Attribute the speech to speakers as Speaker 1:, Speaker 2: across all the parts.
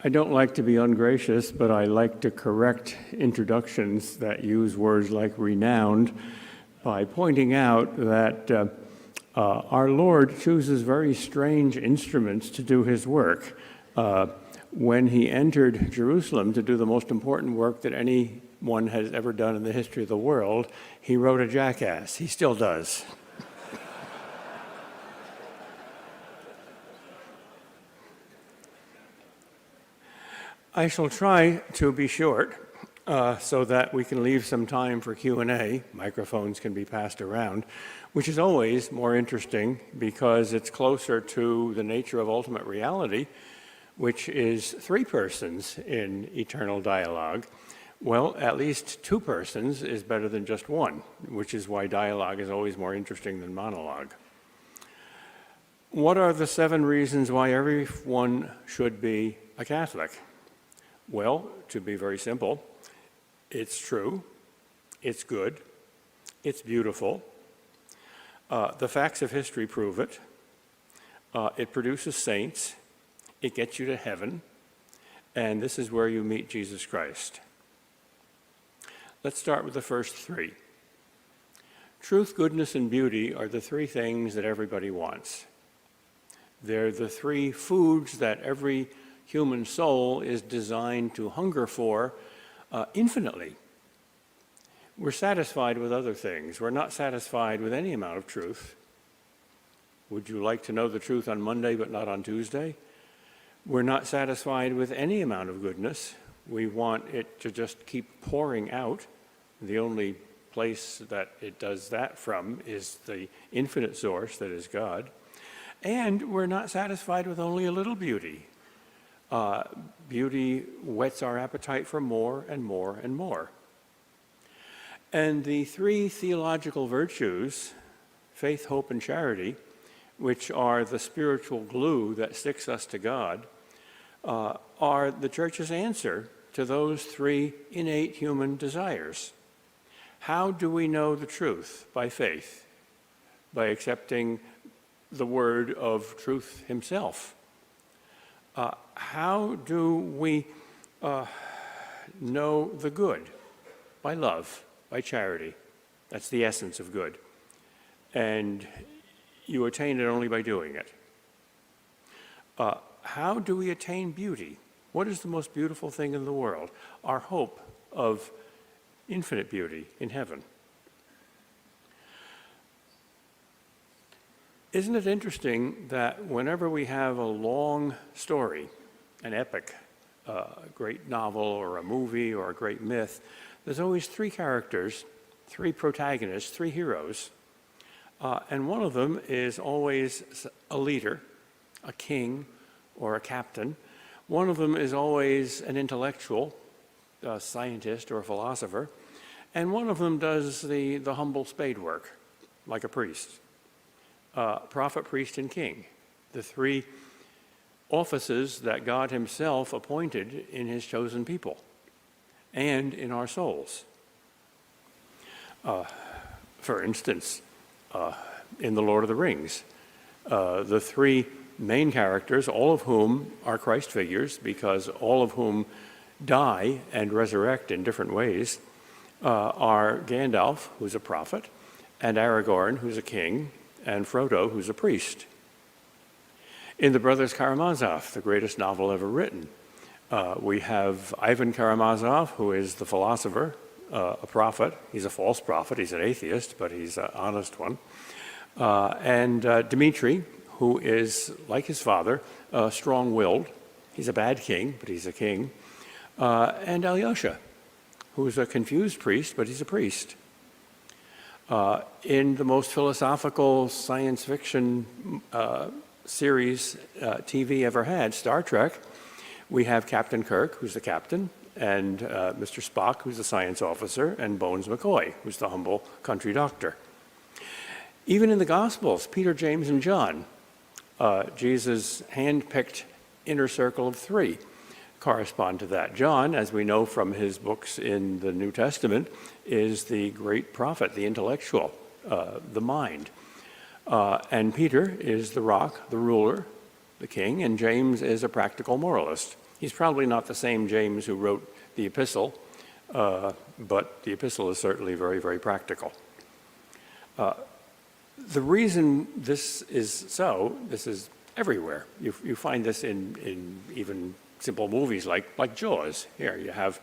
Speaker 1: I don't like to be ungracious, but I like to correct introductions that use words like renowned by pointing out that our Lord chooses very strange instruments to do his work. When he entered Jerusalem to do the most important work that anyone has ever done in the history of the world, he rode a jackass. He still does. I shall try to be short so that we can leave some time for Q&A. Microphones can be passed around, which is always more interesting because it's closer to the nature of ultimate reality, which is three persons in eternal dialogue. Well, at least two persons is better than just one, which is why dialogue is always more interesting than monologue. What are the 7 reasons why everyone should be a Catholic? Well, to be very simple, it's true, it's good, it's beautiful, the facts of history prove it, it produces saints, it gets you to heaven, and this is where you meet Jesus Christ. Let's start with the first 3. Truth, goodness, and beauty are the 3 things that everybody wants. They're the 3 foods that every human soul is designed to hunger for infinitely. We're satisfied with other things. We're not satisfied with any amount of truth. Would you like to know the truth on Monday but not on Tuesday? We're not satisfied with any amount of goodness. We want it to just keep pouring out. The only place that it does that from is the infinite source that is God. And we're not satisfied with only a little beauty. Beauty whets our appetite for more and more and more. And the 3 theological virtues, faith, hope, and charity, which are the spiritual glue that sticks us to God, are the Church's answer to those 3 innate human desires. How do we know the truth? By faith, by accepting the word of truth himself. How do we know the good? By love, by charity. That's the essence of good. And you attain it only by doing it. How do we attain beauty? What is the most beautiful thing in the world? Our hope of infinite beauty in heaven. Isn't it interesting that whenever we have a long story, an epic, a great novel or a movie or a great myth, there's always 3 characters, 3 protagonists, 3 heroes, and one of them is always a leader, a king or a captain. One of them is always an intellectual, a scientist or a philosopher, and one of them does the humble spade work, like a priest. Prophet, priest, and king, the 3 offices that God himself appointed in his chosen people and in our souls. For instance, in The Lord of the Rings, the 3 main characters, all of whom are Christ figures, because all of whom die and resurrect in different ways, are Gandalf, who's a prophet, and Aragorn, who's a king, and Frodo, who's a priest. In The Brothers Karamazov, the greatest novel ever written, we have Ivan Karamazov, who is the philosopher, a prophet. He's a false prophet. He's an atheist, but he's an honest one. And Dmitri, who is, like his father, strong-willed. He's a bad king, but he's a king. And Alyosha, who is a confused priest, but he's a priest. In the most philosophical science fiction series TV ever had, Star Trek, we have Captain Kirk, who's the captain, and Mr. Spock, who's the science officer, and Bones McCoy, who's the humble country doctor. Even in the Gospels, Peter, James, and John, Jesus' hand-picked inner circle of 3 correspond to that. John, as we know from his books in the New Testament, is the great prophet, the intellectual, the mind. And Peter is the rock, the ruler, the king, and James is a practical moralist. He's probably not the same James who wrote the epistle, but the epistle is certainly very, very practical. The reason this is so, this is everywhere. You find this in even simple movies like Jaws. Here you have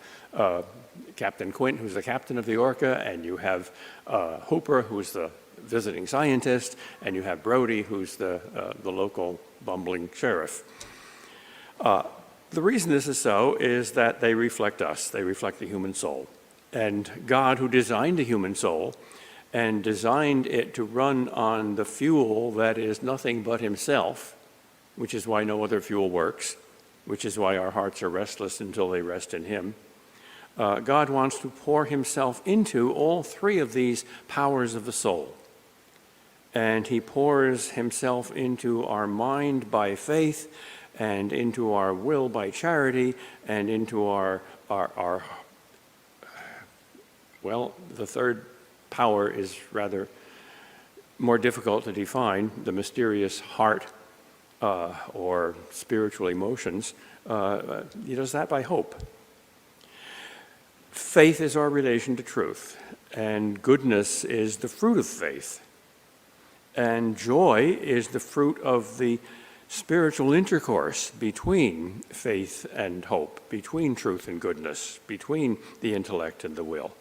Speaker 1: Captain Quint, who's the captain of the Orca, and you have Hooper, who's the visiting scientist, and you have Brody, who's the local bumbling sheriff. The reason this is so is that they reflect us. They reflect the human soul. And God, who designed the human soul and designed it to run on the fuel that is nothing but himself, which is why no other fuel works, which is why our hearts are restless until they rest in him. God wants to pour himself into all three of these powers of the soul. And he pours himself into our mind by faith, and into our will by charity, and into our well, the third power is rather more difficult to define, the mysterious heart or spiritual emotions. He does that by hope. Faith is our relation to truth, and goodness is the fruit of faith. And joy is the fruit of the spiritual intercourse between faith and hope, between truth and goodness, between the intellect and the will.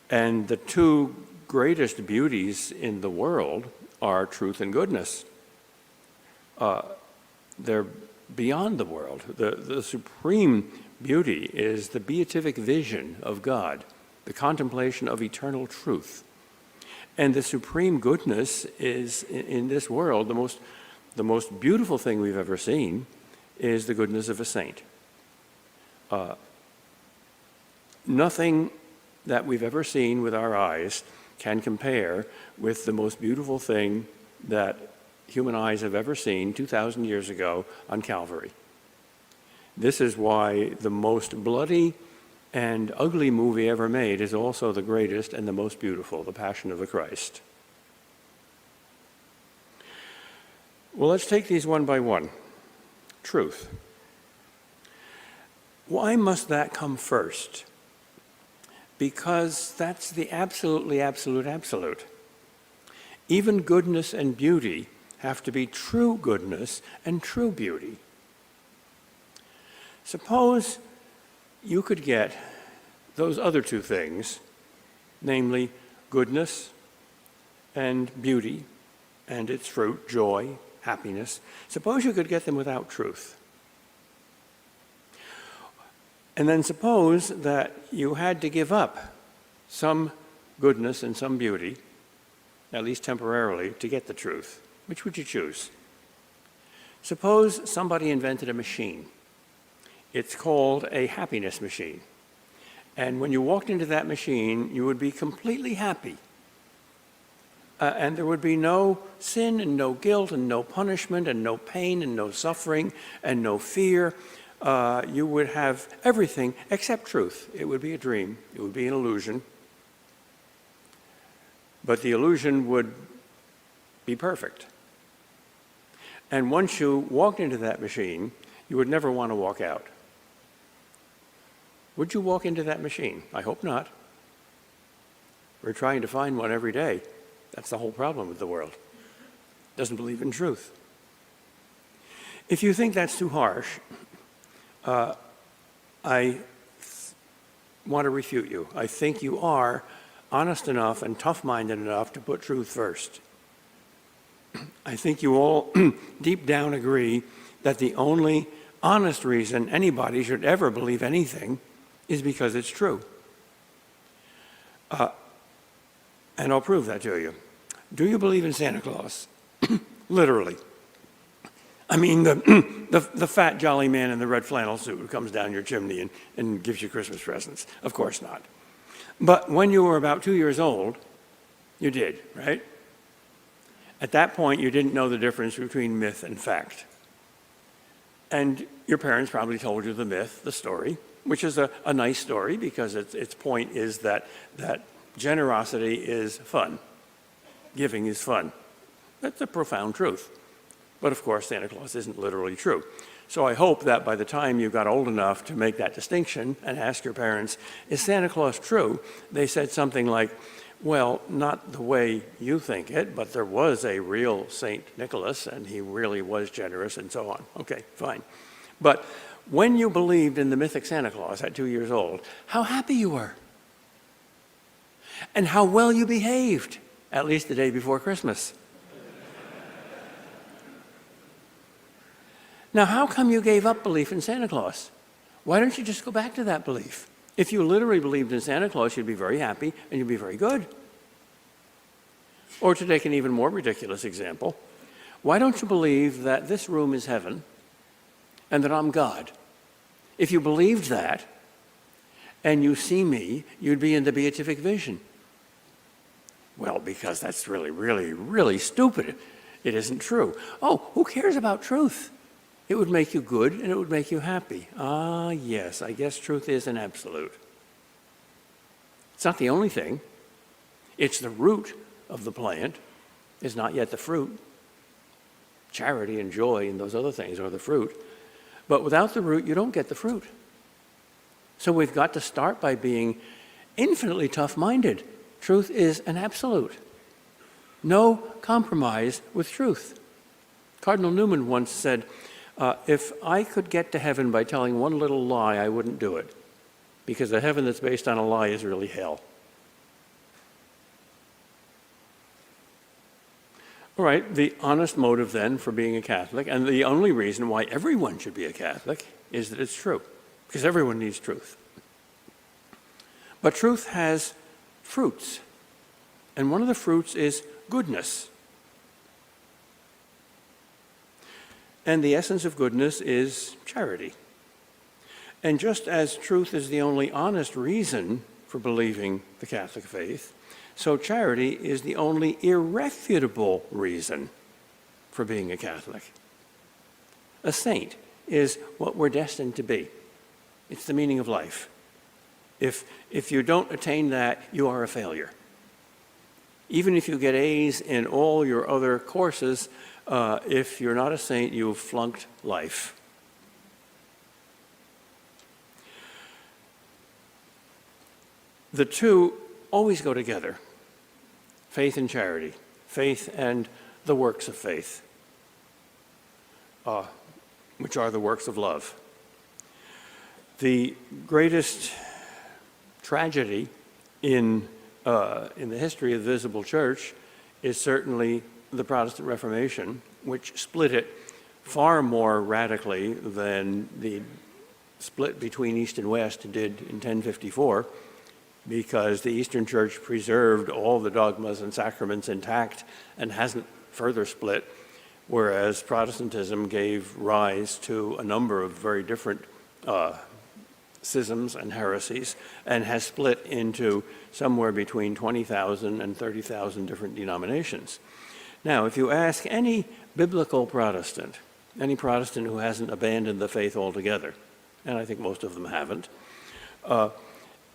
Speaker 1: And the two greatest beauties in the world are truth and goodness. They're beyond the world. The supreme beauty is the beatific vision of God, the contemplation of eternal truth. And the supreme goodness is, in this world, the most beautiful thing we've ever seen is the goodness of a saint. Nothing that we've ever seen with our eyes can compare with the most beautiful thing that human eyes have ever seen 2,000 years ago on Calvary. This is why the most bloody and ugly movie ever made is also the greatest and the most beautiful, The Passion of the Christ. Well, let's take these one by one. Truth. Why must that come first? Because that's the absolutely absolute absolute. Even goodness and beauty have to be true goodness and true beauty. Suppose you could get those other two things, namely goodness and beauty and its fruit, joy, happiness. Suppose you could get them without truth. And then suppose that you had to give up some goodness and some beauty, at least temporarily, to get the truth. Which would you choose? Suppose somebody invented a machine. It's called a happiness machine. And when you walked into that machine, you would be completely happy. And there would be no sin and no guilt and no punishment and no pain and no suffering and no fear. You would have everything except truth. It would be a dream. It would be an illusion. But the illusion would be perfect. And once you walked into that machine, you would never want to walk out. Would you walk into that machine? I hope not. We're trying to find one every day. That's the whole problem with the world. It doesn't believe in truth. If you think that's too harsh, I want to refute you. I think you are honest enough and tough-minded enough to put truth first. I think you all deep down agree that the only honest reason anybody should ever believe anything is because it's true. And I'll prove that to you. Do you believe in Santa Claus? Literally. I mean, the fat jolly man in the red flannel suit who comes down your chimney and gives you Christmas presents. Of course not. But when you were about 2 years old, you did, right? At that point, you didn't know the difference between myth and fact. And your parents probably told you the myth, the story, which is a nice story because its point is that generosity is fun. Giving is fun. That's a profound truth. But of course, Santa Claus isn't literally true. So I hope that by the time you got old enough to make that distinction and ask your parents, is Santa Claus true? They said something like, well, not the way you think it, but there was a real Saint Nicholas, and he really was generous, and so on. Okay, fine. But when you believed in the mythic Santa Claus at 2 years old, how happy you were. And how well you behaved, at least the day before Christmas. Now, how come you gave up belief in Santa Claus? Why don't you just go back to that belief? If you literally believed in Santa Claus, you'd be very happy and you'd be very good. Or to take an even more ridiculous example, why don't you believe that this room is heaven and that I'm God? If you believed that and you see me, you'd be in the beatific vision. Well, because that's really, really, really stupid. It isn't true. Oh, who cares about truth? It would make you good and it would make you happy. Ah, yes, I guess truth is an absolute. It's not the only thing. It's the root of the plant. It's not yet the fruit. Charity and joy and those other things are the fruit. But without the root, you don't get the fruit. So we've got to start by being infinitely tough-minded. Truth is an absolute. No compromise with truth. Cardinal Newman once said, if I could get to heaven by telling one little lie, I wouldn't do it, because a heaven that's based on a lie is really hell. All right, the honest motive then for being a Catholic, and the only reason why everyone should be a Catholic, is that it's true, because everyone needs truth. But truth has fruits, and one of the fruits is goodness. And the essence of goodness is charity. And just as truth is the only honest reason for believing the Catholic faith, so charity is the only irrefutable reason for being a Catholic. A saint is what we're destined to be. It's the meaning of life. If you don't attain that, you are a failure. Even if you get A's in all your other courses, if you're not a saint, you've flunked life. The two always go together, faith and charity, faith and the works of faith, which are the works of love. The greatest tragedy in the history of the visible church is certainly the Protestant Reformation, which split it far more radically than the split between East and West did in 1054, because the Eastern Church preserved all the dogmas and sacraments intact and hasn't further split, whereas Protestantism gave rise to a number of very different schisms and heresies, and has split into somewhere between 20,000 and 30,000 different denominations. Now, if you ask any biblical Protestant, any Protestant who hasn't abandoned the faith altogether, and I think most of them haven't,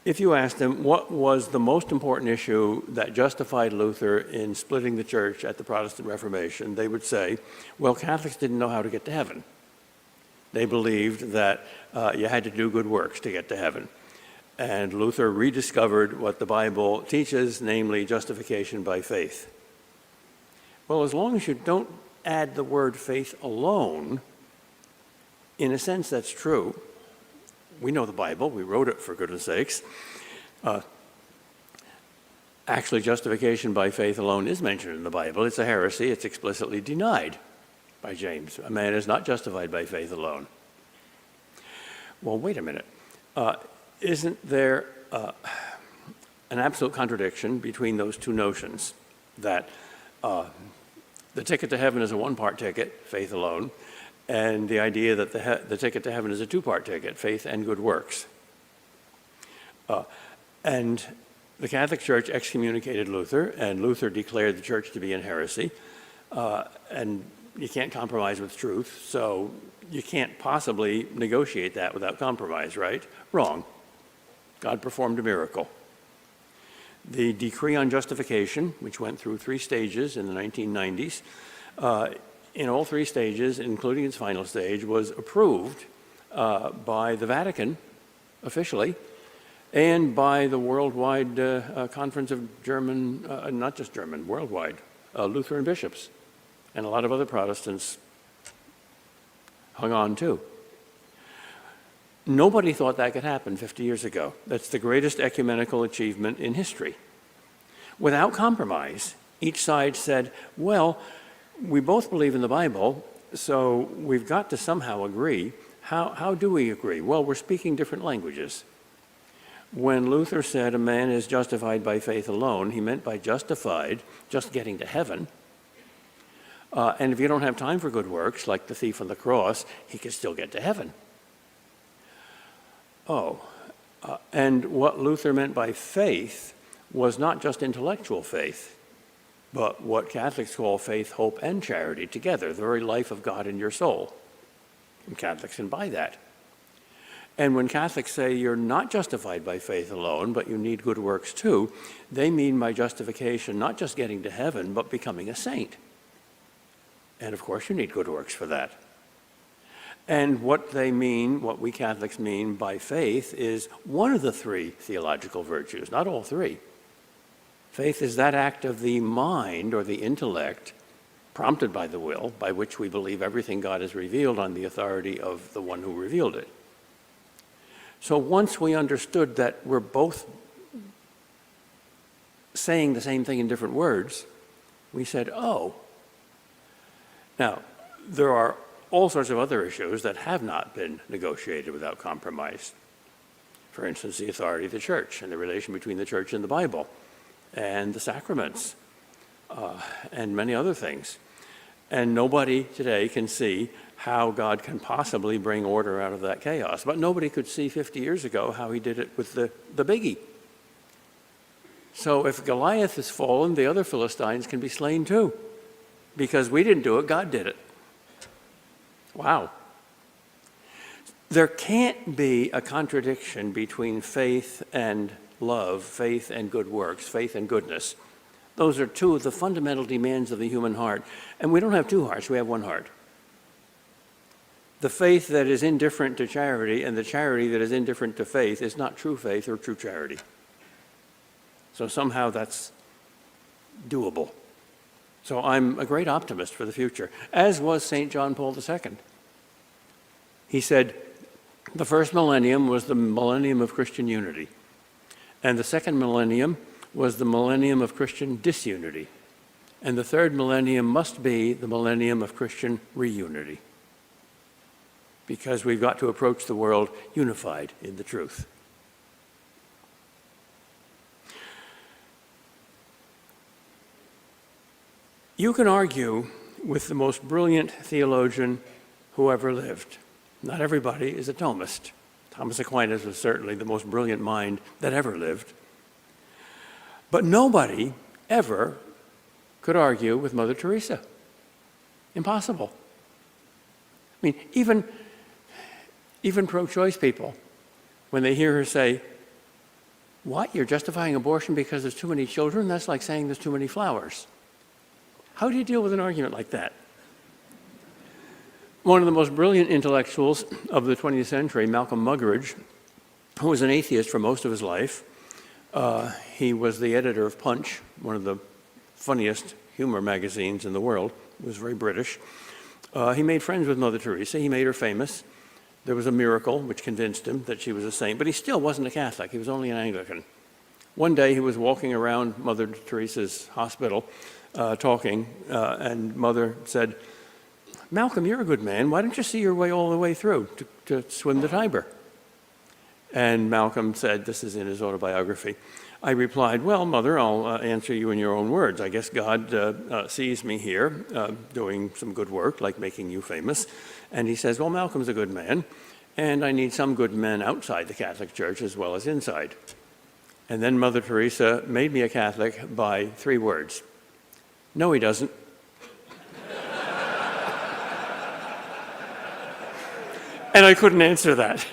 Speaker 1: if you ask them what was the most important issue that justified Luther in splitting the church at the Protestant Reformation, they would say, well, Catholics didn't know how to get to heaven. They believed that you had to do good works to get to heaven. And Luther rediscovered what the Bible teaches, namely justification by faith. Well, as long as you don't add the word faith alone, in a sense that's true. We know the Bible, we wrote it for goodness sakes. Actually, justification by faith alone is mentioned in the Bible. It's a heresy, it's explicitly denied by James. A man is not justified by faith alone. Well, wait a minute. Isn't there an absolute contradiction between those two notions, that the ticket to heaven is a one-part ticket, faith alone, and the idea that the ticket to heaven is a two-part ticket, faith and good works? And the Catholic Church excommunicated Luther, and Luther declared the church to be in heresy, and you can't compromise with truth, so you can't possibly negotiate that without compromise, right? Wrong. God performed a miracle. The decree on justification, which went through 3 stages in the 1990s, in all three stages, including its final stage, was approved by the Vatican officially and by the worldwide conference of German, not just German, worldwide, Lutheran bishops. And a lot of other Protestants hung on too. Nobody thought that could happen 50 years ago. That's the greatest ecumenical achievement in history. Without compromise, each side said, well, we both believe in the Bible, so we've got to somehow agree. How do we agree? Well, we're speaking different languages. When Luther said a man is justified by faith alone, he meant by justified, just getting to heaven. And if you don't have time for good works, like the thief on the cross, he can still get to heaven. And what Luther meant by faith was not just intellectual faith, but what Catholics call faith, hope, and charity together, the very life of God in your soul. And Catholics can buy that. And when Catholics say you're not justified by faith alone, but you need good works too, they mean by justification not just getting to heaven, but becoming a saint. And of course you need good works for that. And what they mean, what we Catholics mean by faith, is one of the three theological virtues, not all three. Faith is that act of the mind or the intellect, prompted by the will, by which we believe everything God has revealed on the authority of the one who revealed it. So once we understood that we're both saying the same thing in different words, we said, oh. Now, there are all sorts of other issues that have not been negotiated without compromise. For instance, the authority of the church and the relation between the church and the Bible and the sacraments and many other things. And nobody today can see how God can possibly bring order out of that chaos. But nobody could see 50 years ago how he did it with the biggie. So if Goliath is fallen, the other Philistines can be slain too. Because we didn't do it, God did it. Wow. There can't be a contradiction between faith and love, faith and good works, faith and goodness. Those are two of the fundamental demands of the human heart. And we don't have two hearts, we have one heart. The faith that is indifferent to charity and the charity that is indifferent to faith is not true faith or true charity. So somehow that's doable. So I'm a great optimist for the future, as was St. John Paul II. He said, the first millennium was the millennium of Christian unity, and the second millennium was the millennium of Christian disunity, and the third millennium must be the millennium of Christian reunity, because we've got to approach the world unified in the truth. You can argue with the most brilliant theologian who ever lived. Not everybody is a Thomist. Thomas Aquinas was certainly the most brilliant mind that ever lived. But nobody ever could argue with Mother Teresa. Impossible. I mean, even pro-choice people, when they hear her say, what, you're justifying abortion because there's too many children? That's like saying there's too many flowers. How do you deal with an argument like that? One of the most brilliant intellectuals of the 20th century, Malcolm Muggeridge, who was an atheist for most of his life, he was the editor of Punch, one of the funniest humor magazines in the world. He was very British. He made friends with Mother Teresa. He made her famous. There was a miracle which convinced him that she was a saint, but he still wasn't a Catholic. He was only an Anglican. One day he was walking around Mother Teresa's hospital talking, and Mother said, Malcolm, you're a good man. Why don't you see your way all the way through to swim the Tiber? And Malcolm said, this is in his autobiography, I replied, well, Mother, I'll answer you in your own words. I guess God sees me here doing some good work, like making you famous. And he says, well, Malcolm's a good man, and I need some good men outside the Catholic Church as well as inside. And then Mother Teresa made me a Catholic by 3 words. No, he doesn't. And I couldn't answer that.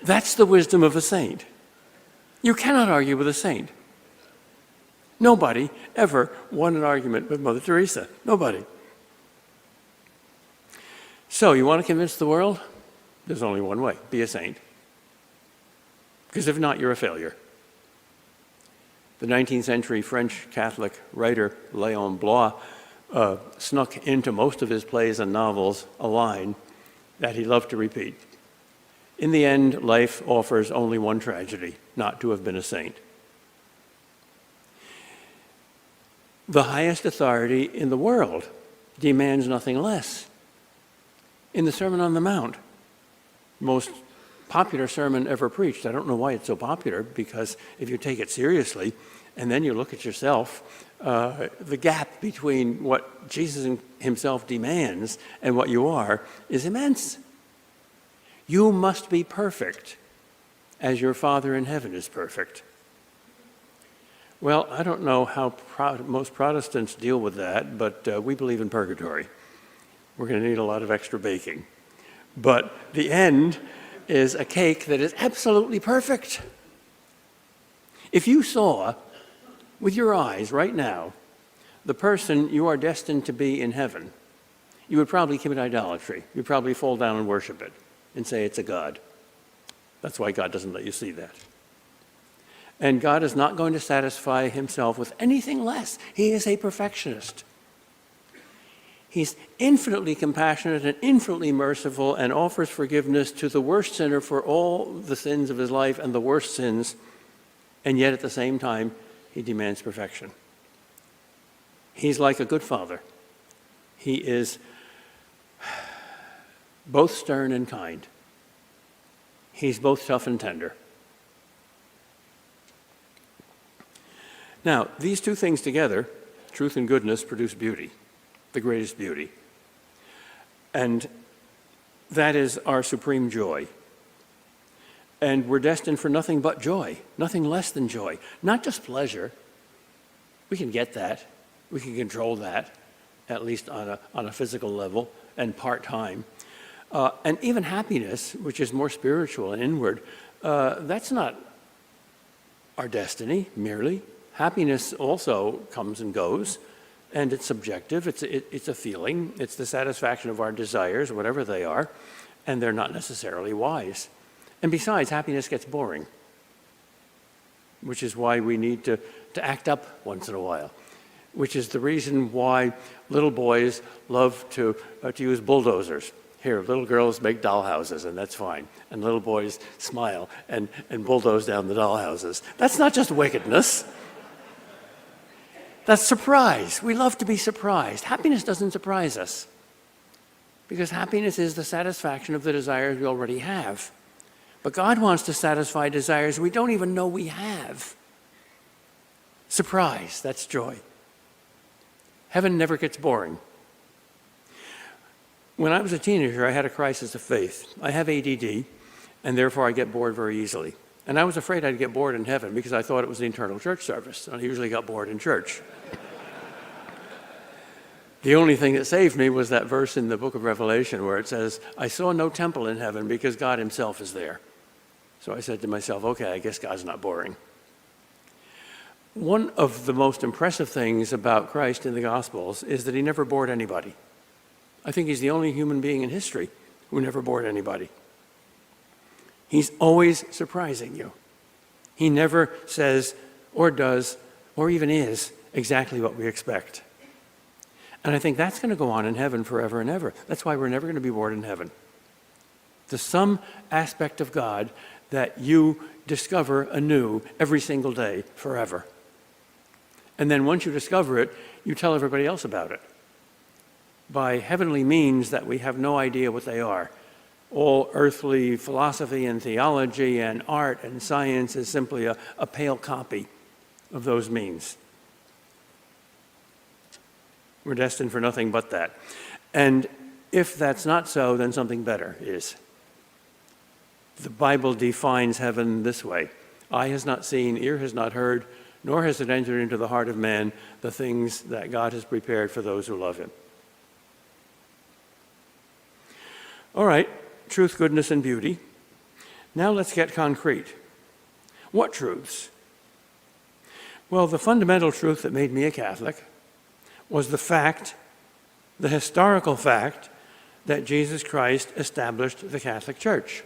Speaker 1: That's the wisdom of a saint. You cannot argue with a saint. Nobody ever won an argument with Mother Teresa. Nobody. So you want to convince the world? There's only one way. Be a saint. Because if not, you're a failure. The 19th century French Catholic writer Léon Blois snuck into most of his plays and novels a line that he loved to repeat. In the end, life offers only one tragedy, not to have been a saint. The highest authority in the world demands nothing less. In the Sermon on the Mount, most popular sermon ever preached. I don't know why it's so popular, because if you take it seriously and then you look at yourself, the gap between what Jesus himself demands and what you are is immense. You must be perfect as your Father in heaven is perfect. Well, I don't know how most Protestants deal with that, but we believe in purgatory. We're going to need a lot of extra baking. But the end is a cake that is absolutely perfect. If you saw with your eyes right now the person you are destined to be in heaven, you would probably commit idolatry. You'd probably fall down and worship it and say it's a god. That's why God doesn't let you see that. And God is not going to satisfy himself with anything less. He is a perfectionist. He's infinitely compassionate and infinitely merciful and offers forgiveness to the worst sinner for all the sins of his life and the worst sins, and yet at the same time, he demands perfection. He's like a good father. He is both stern and kind. He's both tough and tender. Now, these two things together, truth and goodness, produce beauty, the greatest beauty. And that is our supreme joy. And we're destined for nothing but joy, nothing less than joy, not just pleasure. We can get that. We can control that, at least on a physical level and part-time. And even happiness, which is more spiritual and inward, that's not our destiny merely. Happiness also comes and goes, and it's subjective. It's a feeling. It's the satisfaction of our desires, whatever they are, and they're not necessarily wise. And besides, happiness gets boring, which is why we need to act up once in a while, which is the reason why little boys love to use bulldozers. Here, little girls make dollhouses, and that's fine. And little boys smile and bulldoze down the dollhouses. That's not just wickedness. That's surprise. We love to be surprised. Happiness doesn't surprise us, because happiness is the satisfaction of the desires we already have. But God wants to satisfy desires we don't even know we have. Surprise, that's joy. Heaven never gets boring. When I was a teenager, I had a crisis of faith. I have ADD, and therefore I get bored very easily. And I was afraid I'd get bored in heaven because I thought it was the internal church service, and I usually got bored in church. The only thing that saved me was that verse in the book of Revelation where it says, I saw no temple in heaven because God himself is there. So I said to myself, okay, I guess God's not boring. One of the most impressive things about Christ in the Gospels is that he never bored anybody. I think he's the only human being in history who never bored anybody. He's always surprising you. He never says or does or even is exactly what we expect. And I think that's going to go on in heaven forever and ever. That's why we're never going to be bored in heaven. There's some aspect of God that you discover anew every single day forever. And then once you discover it, you tell everybody else about it. By heavenly means that we have no idea what they are. All earthly philosophy and theology and art and science is simply a pale copy of those means. We're destined for nothing but that. And if that's not so, then something better is. The Bible defines heaven this way. Eye has not seen, ear has not heard, nor has it entered into the heart of man the things that God has prepared for those who love him. All right, truth, goodness, and beauty. Now let's get concrete. What truths? Well, the fundamental truth that made me a Catholic was the historical fact, that Jesus Christ established the Catholic Church.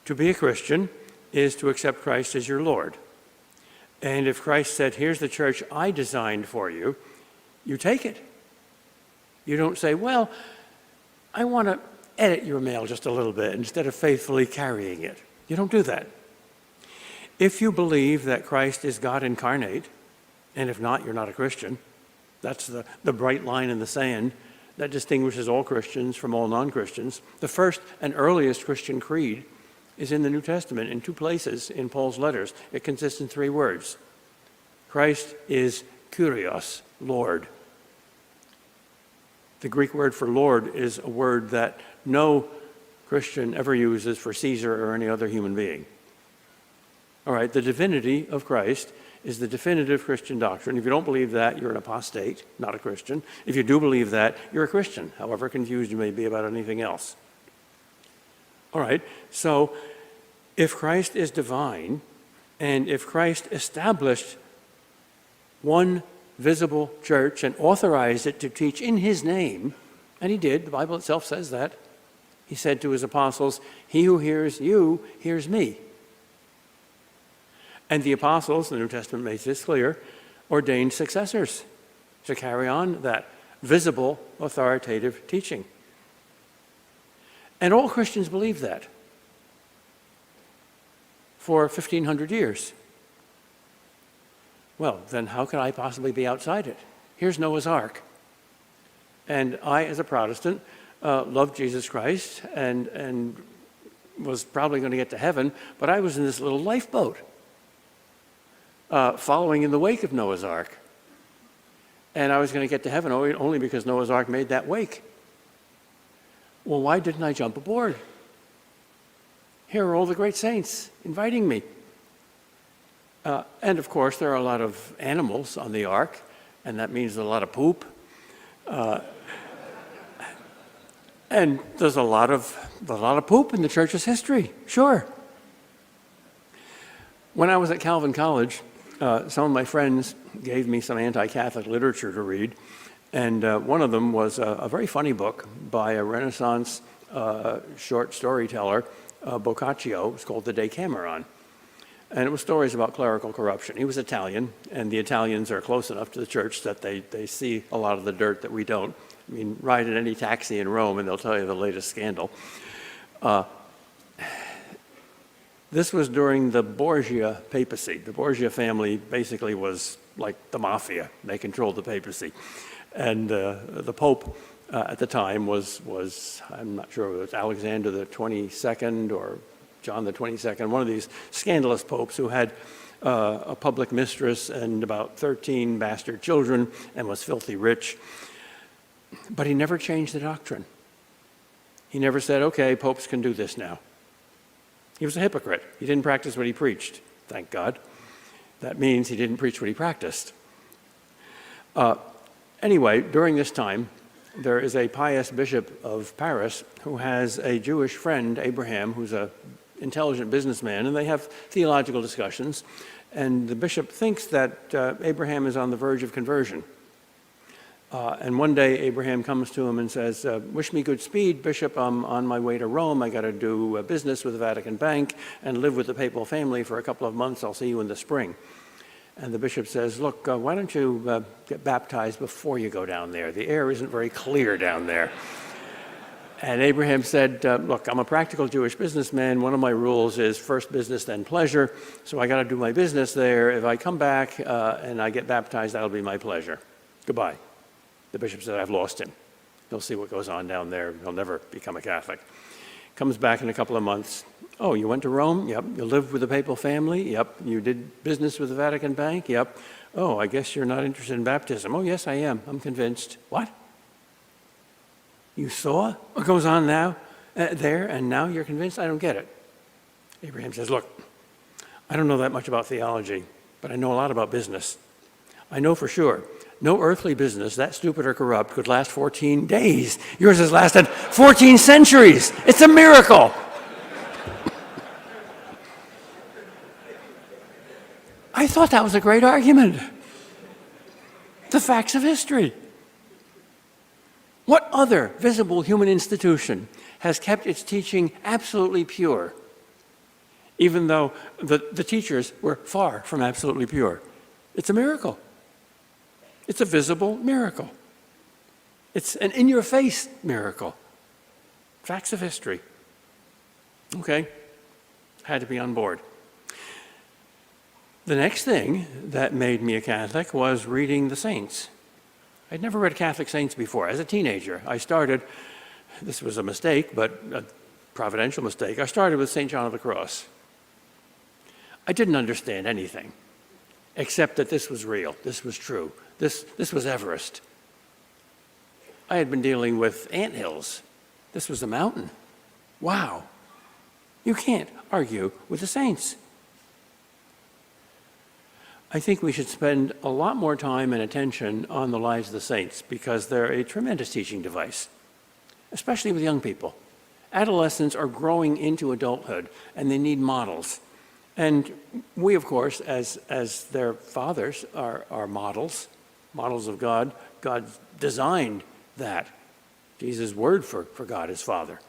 Speaker 1: To be a Christian is to accept Christ as your Lord. And if Christ said, here's the church I designed for you, you take it. You don't say, well, I want to edit your mail just a little bit instead of faithfully carrying it. You don't do that. If you believe that Christ is God incarnate, and if not, you're not a Christian. That's the bright line in the sand that distinguishes all Christians from all non-Christians. The first and earliest Christian creed is in the New Testament in 2 places in Paul's letters. It consists in 3 words. Christ is Kyrios, Lord. The Greek word for Lord is a word that no Christian ever uses for Caesar or any other human being. All right, the divinity of Christ is the definitive Christian doctrine. If you don't believe that, you're an apostate, not a Christian. If you do believe that, you're a Christian, however confused you may be about anything else. All right, so if Christ is divine, and if Christ established one visible church and authorized it to teach in his name, and he did, the Bible itself says that. He said to his apostles, he who hears you hears me. And the apostles, the New Testament makes this clear, ordained successors to carry on that visible, authoritative teaching. And all Christians believe that for 1,500 years. Well, then how could I possibly be outside it? Here's Noah's Ark. And I, as a Protestant, loved Jesus Christ and was probably going to get to heaven, but I was in this little lifeboat following in the wake of Noah's Ark. And I was going to get to heaven only because Noah's Ark made that wake. Well, why didn't I jump aboard? Here are all the great saints inviting me. And of course, there are a lot of animals on the ark, and that means a lot of poop. And there's a lot of poop in the church's history, sure. When I was at Calvin College, some of my friends gave me some anti-Catholic literature to read, and one of them was a very funny book by a Renaissance short storyteller, Boccaccio. It was called The Decameron. And it was stories about clerical corruption. He was Italian, and the Italians are close enough to the church that they see a lot of the dirt that we don't. I mean, ride in any taxi in Rome and they'll tell you the latest scandal. This was during the Borgia papacy. The Borgia family basically was like the mafia. They controlled the papacy. And the Pope at the time was, I'm not sure if it was Alexander the 22nd or John the 22nd, one of these scandalous popes who had a public mistress and about 13 bastard children and was filthy rich. But he never changed the doctrine. He never said, okay, popes can do this now. He was a hypocrite. He didn't practice what he preached, thank God. That means he didn't preach what he practiced. Anyway, during this time, there is a pious bishop of Paris who has a Jewish friend, Abraham, who's an intelligent businessman, and they have theological discussions. And the bishop thinks that Abraham is on the verge of conversion. And one day, Abraham comes to him and says, wish me good speed, Bishop. I'm on my way to Rome. I got to do business with the Vatican Bank and live with the papal family for a couple of months. I'll see you in the spring. And the bishop says, look, why don't you get baptized before you go down there? The air isn't very clear down there. And Abraham said, look, I'm a practical Jewish businessman. One of my rules is first business, then pleasure. So I got to do my business there. If I come back and I get baptized, that'll be my pleasure. Goodbye. The bishop said, I've lost him. He'll see what goes on down there. He'll never become a Catholic. Comes back in a couple of months. Oh, you went to Rome? Yep. You lived with the papal family? Yep. You did business with the Vatican Bank? Yep. Oh, I guess you're not interested in baptism. Oh, yes, I am. I'm convinced. What? You saw what goes on now, there, and now you're convinced? I don't get it. Abraham says, look, I don't know that much about theology, but I know a lot about business. I know for sure no earthly business that stupid or corrupt could last 14 days. Yours has lasted 14 centuries. It's a miracle. I thought that was a great argument. The facts of history. What other visible human institution has kept its teaching absolutely pure, even though the teachers were far from absolutely pure? It's a miracle. It's a visible miracle. It's an in-your-face miracle. Facts of history. Okay, had to be on board. The next thing that made me a Catholic was reading the saints. I'd never read Catholic saints before. As a teenager, I started, this was a mistake, but a providential mistake, I started with St. John of the Cross. I didn't understand anything, except that this was real, this was true, this was Everest. I had been dealing with anthills. This was a mountain. Wow. You can't argue with the saints. I think we should spend a lot more time and attention on the lives of the saints because they're a tremendous teaching device, especially with young people. Adolescents are growing into adulthood and they need models. And we, of course, as their fathers, are models of God. God designed that. Jesus' word for God is Father.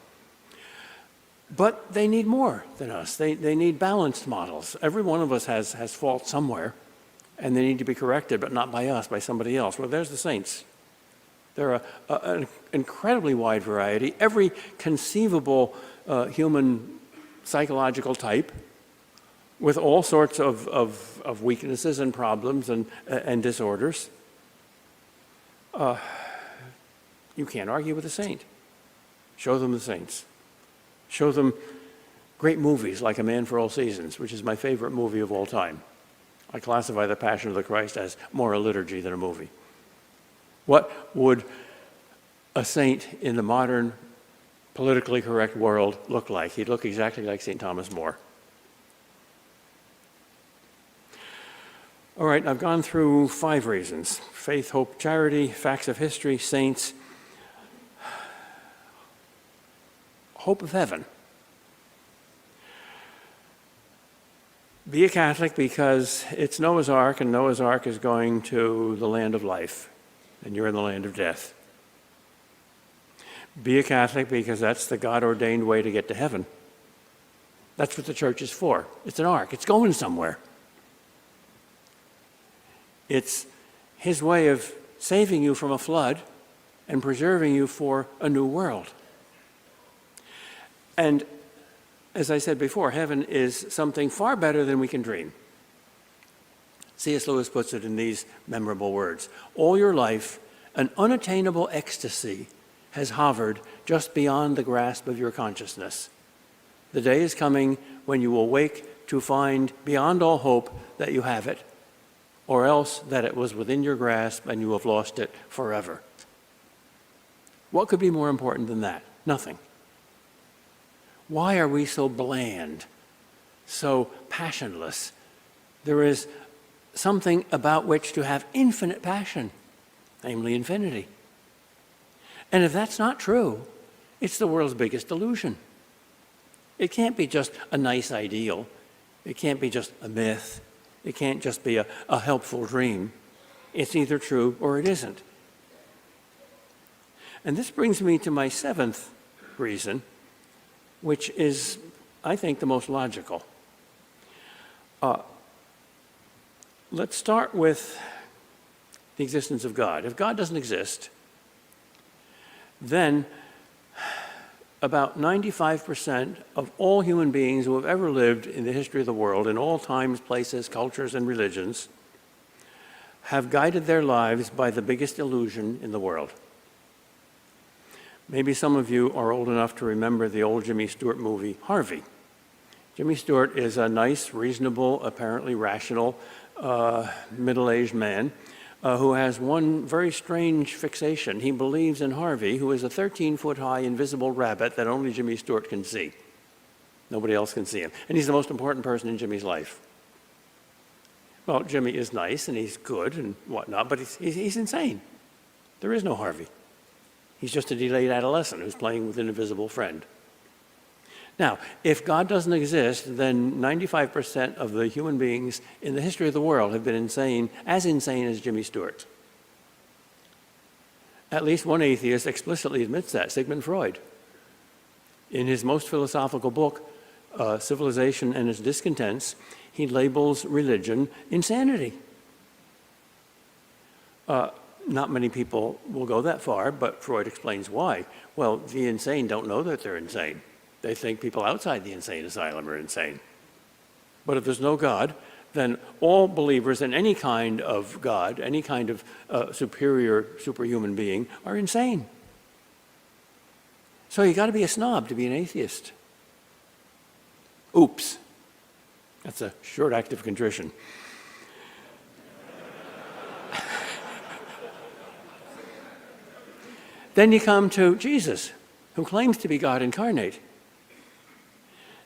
Speaker 1: But they need more than us. They need balanced models. Every one of us has faults somewhere, and they need to be corrected, but not by us, by somebody else. Well, there's the saints. They're an incredibly wide variety, every conceivable human psychological type, with all sorts of weaknesses and problems and disorders. You can't argue with a saint. Show them the saints. Show them great movies like A Man for All Seasons, which is my favorite movie of all time. I classify The Passion of the Christ as more a liturgy than a movie. What would a saint in the modern, politically correct world look like? He'd look exactly like St. Thomas More. All right, I've gone through 5 reasons: faith, hope, charity, facts of history, saints, hope of heaven. Be a Catholic because it's Noah's Ark, and Noah's Ark is going to the land of life, and you're in the land of death. Be a Catholic because that's the God-ordained way to get to heaven. That's what the church is for. It's an ark. It's going somewhere. It's his way of saving you from a flood and preserving you for a new world. And as I said before, heaven is something far better than we can dream. C.S. Lewis puts it in these memorable words: all your life, an unattainable ecstasy has hovered just beyond the grasp of your consciousness. The day is coming when you will wake to find beyond all hope that you have it, or else that it was within your grasp and you have lost it forever. What could be more important than that? Nothing. Why are we so bland, so passionless? There is something about which to have infinite passion, namely infinity. And if that's not true, it's the world's biggest delusion. It can't be just a nice ideal. It can't be just a myth. It can't just be a helpful dream. It's either true or it isn't. And this brings me to my 7th reason, which is, I think, the most logical. Let's start with the existence of God. If God doesn't exist, then about 95% of all human beings who have ever lived in the history of the world, in all times, places, cultures, and religions, have guided their lives by the biggest illusion in the world. Maybe some of you are old enough to remember the old Jimmy Stewart movie, Harvey. Jimmy Stewart is a nice, reasonable, apparently rational, middle-aged man who has one very strange fixation. He believes in Harvey, who is a 13-foot-high invisible rabbit that only Jimmy Stewart can see. Nobody else can see him. And he's the most important person in Jimmy's life. Well, Jimmy is nice and he's good and whatnot, but he's insane. There is no Harvey. He's just a delayed adolescent who's playing with an invisible friend. Now, if God doesn't exist, then 95% of the human beings in the history of the world have been insane as Jimmy Stewart. At least one atheist explicitly admits that, Sigmund Freud. In his most philosophical book, Civilization and Its Discontents, he labels religion insanity. Not many people will go that far, but Freud explains why. Well, the insane don't know that they're insane. They think people outside the insane asylum are insane. But if there's no God, then all believers in any kind of God, any kind of superhuman being, are insane. So you got to be a snob to be an atheist. Oops. That's a short act of contrition. Then you come to Jesus, who claims to be God incarnate.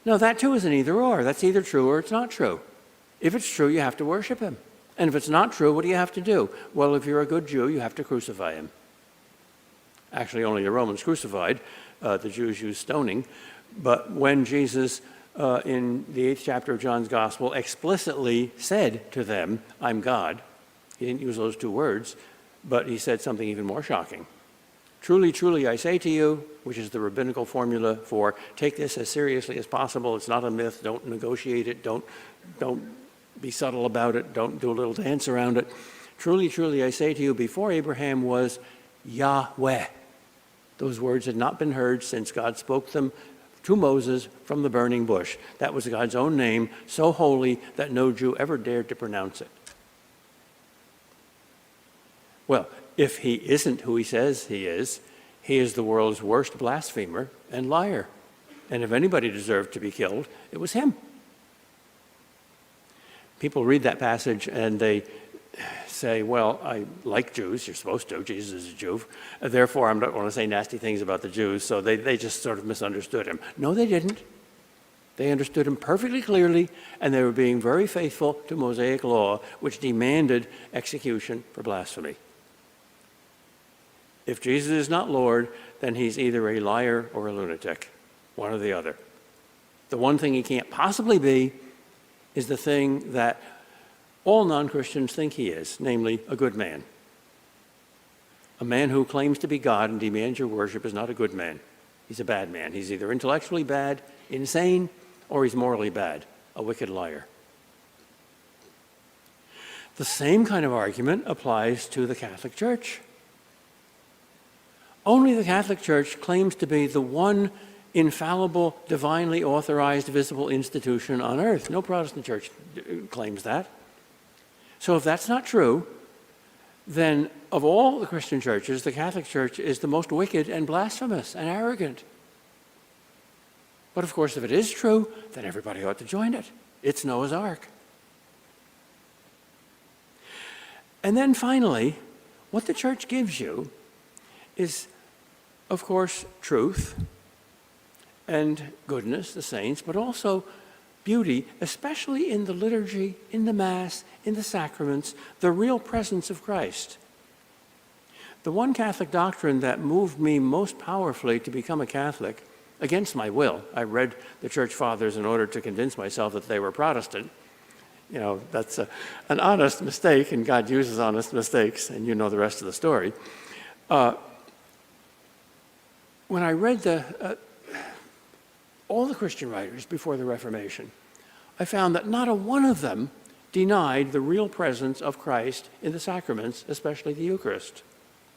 Speaker 1: No, that too is an either or. That's either true or it's not true. If it's true, you have to worship him. And if it's not true, what do you have to do? Well, if you're a good Jew, you have to crucify him. Actually, only the Romans crucified. The Jews used stoning. But when Jesus, in the 8th chapter of John's Gospel, explicitly said to them, I'm God, he didn't use those two words, but he said something even more shocking. Truly, truly, I say to you, which is the rabbinical formula for take this as seriously as possible. It's not a myth. Don't negotiate it. Don't be subtle about it. Don't do a little dance around it. Truly, truly, I say to you, before Abraham was Yahweh. Those words had not been heard since God spoke them to Moses from the burning bush. That was God's own name, so holy that no Jew ever dared to pronounce it. Well, if he isn't who he says he is the world's worst blasphemer and liar. And if anybody deserved to be killed, it was him. People read that passage and they say, well, I like Jews. You're supposed to. Jesus is a Jew. Therefore, I'm not going to say nasty things about the Jews. So they just sort of misunderstood him. No, they didn't. They understood him perfectly clearly, and they were being very faithful to Mosaic law, which demanded execution for blasphemy. If Jesus is not Lord, then he's either a liar or a lunatic, one or the other. The one thing he can't possibly be is the thing that all non-Christians think he is, namely a good man. A man who claims to be God and demands your worship is not a good man. He's a bad man. He's either intellectually bad, insane, or he's morally bad, a wicked liar. The same kind of argument applies to the Catholic Church. Only the Catholic Church claims to be the one infallible, divinely authorized, visible institution on earth. No Protestant church claims that. So if that's not true, then of all the Christian churches, the Catholic Church is the most wicked and blasphemous and arrogant. But of course, if it is true, then everybody ought to join it. It's Noah's Ark. And then finally, what the church gives you is, of course, truth and goodness, the saints, but also beauty, especially in the liturgy, in the Mass, in the sacraments, the real presence of Christ. The one Catholic doctrine that moved me most powerfully to become a Catholic, against my will, I read the Church Fathers in order to convince myself that they were Protestant. You know, that's an honest mistake, and God uses honest mistakes, and you know the rest of the story. When I read all the Christian writers before the Reformation, I found that not a one of them denied the real presence of Christ in the sacraments, especially the Eucharist.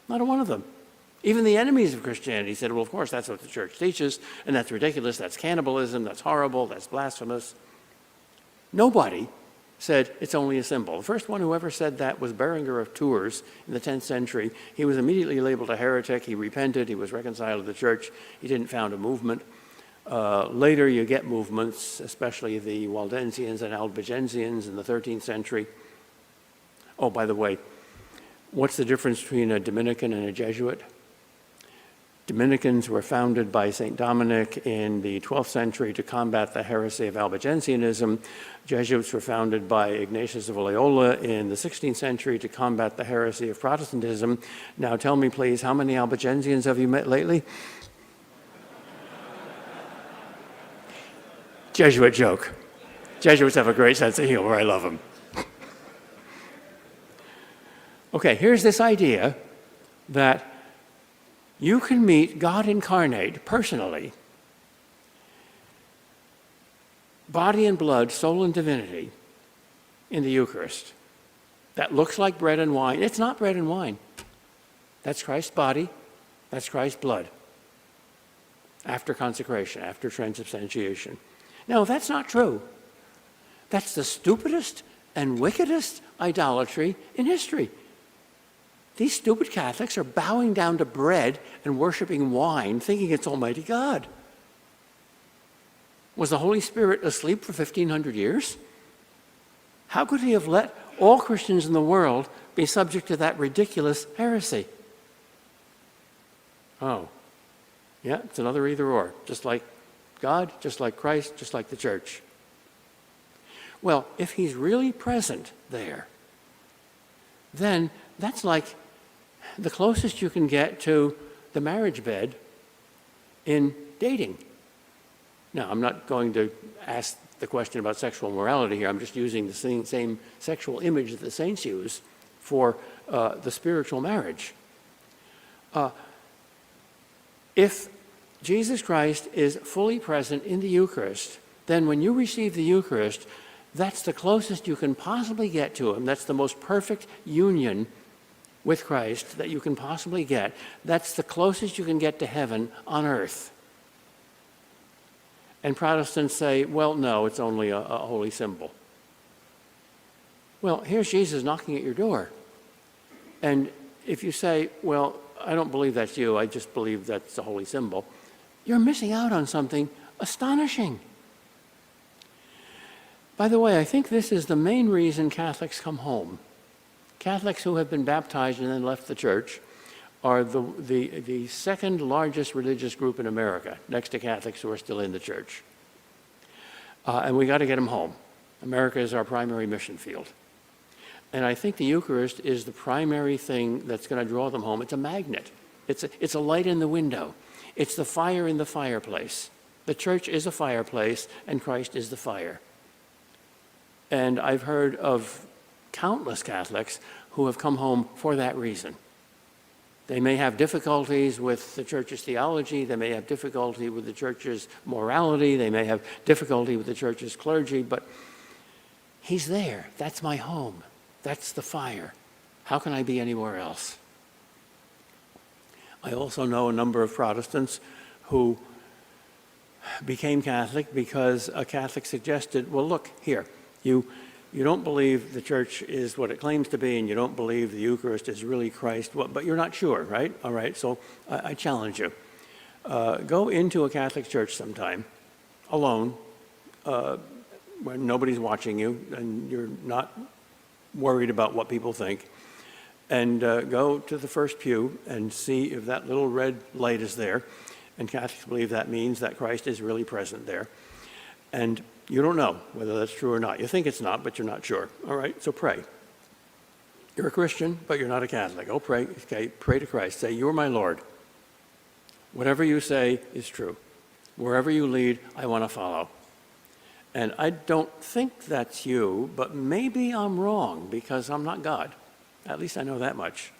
Speaker 1: Not a one of them. Even the enemies of Christianity said, well, of course, that's what the church teaches, and that's ridiculous, that's cannibalism, that's horrible, that's blasphemous. Nobody said it's only a symbol. The first one who ever said that was Berenger of Tours in the 10th century. He was immediately labeled a heretic. He repented. He was reconciled to the church. He didn't found a movement. Later you get movements, especially the Waldensians and Albigensians in the 13th century. Oh, by the way, what's the difference between a Dominican and a Jesuit? Dominicans were founded by St. Dominic in the 12th century to combat the heresy of Albigensianism. Jesuits were founded by Ignatius of Loyola in the 16th century to combat the heresy of Protestantism. Now tell me, please, how many Albigensians have you met lately? Jesuit joke. Jesuits have a great sense of humor. I love them. Okay, here's this idea that you can meet God incarnate personally, body and blood, soul and divinity, in the Eucharist. That looks like bread and wine. It's not bread and wine. That's Christ's body. That's Christ's blood. After consecration, after transubstantiation. Now, if that's not true, that's the stupidest and wickedest idolatry in history. These stupid Catholics are bowing down to bread and worshiping wine, thinking it's Almighty God. Was the Holy Spirit asleep for 1,500 years? How could he have let all Christians in the world be subject to that ridiculous heresy? Oh, yeah, it's another either or, just like God, just like Christ, just like the church. Well, if he's really present there, then that's like the closest you can get to the marriage bed in dating. Now, I'm not going to ask the question about sexual morality here. I'm just using the same sexual image that the saints use for the spiritual marriage. If Jesus Christ is fully present in the Eucharist, then when you receive the Eucharist, that's the closest you can possibly get to him. That's the most perfect union with Christ that you can possibly get. That's the closest you can get to heaven on earth. And Protestants say, well, no, it's only a holy symbol. Well, here's Jesus knocking at your door. And if you say, well, I don't believe that's you, I just believe that's a holy symbol, you're missing out on something astonishing. By the way, I think this is the main reason Catholics come home. Catholics who have been baptized and then left the church are the second largest religious group in America, next to Catholics who are still in the church. And we got to get them home. America is our primary mission field. And I think the Eucharist is the primary thing that's going to draw them home. It's a magnet. It's a light in the window. It's the fire in the fireplace. The church is a fireplace, and Christ is the fire. And I've heard of countless Catholics who have come home for that reason. They may have difficulties with the church's theology, they may have difficulty with the church's morality, they may have difficulty with the church's clergy, but he's there. That's my home. That's the fire. How can I be anywhere else? I also know a number of Protestants who became Catholic because a Catholic suggested, well, look, here, you don't believe the church is what it claims to be, and you don't believe the Eucharist is really Christ, but you're not sure, right? All right, so I challenge you. Go into a Catholic church sometime, alone, when nobody's watching you, and you're not worried about what people think, and go to the first pew and see if that little red light is there, and Catholics believe that means that Christ is really present there. And you don't know whether that's true or not. You think it's not, but you're not sure. All right, so pray. You're a Christian, but you're not a Catholic. Oh, pray. Okay, pray to Christ. Say, you're my Lord. Whatever you say is true. Wherever you lead, I want to follow. And I don't think that's you, but maybe I'm wrong because I'm not God. At least I know that much.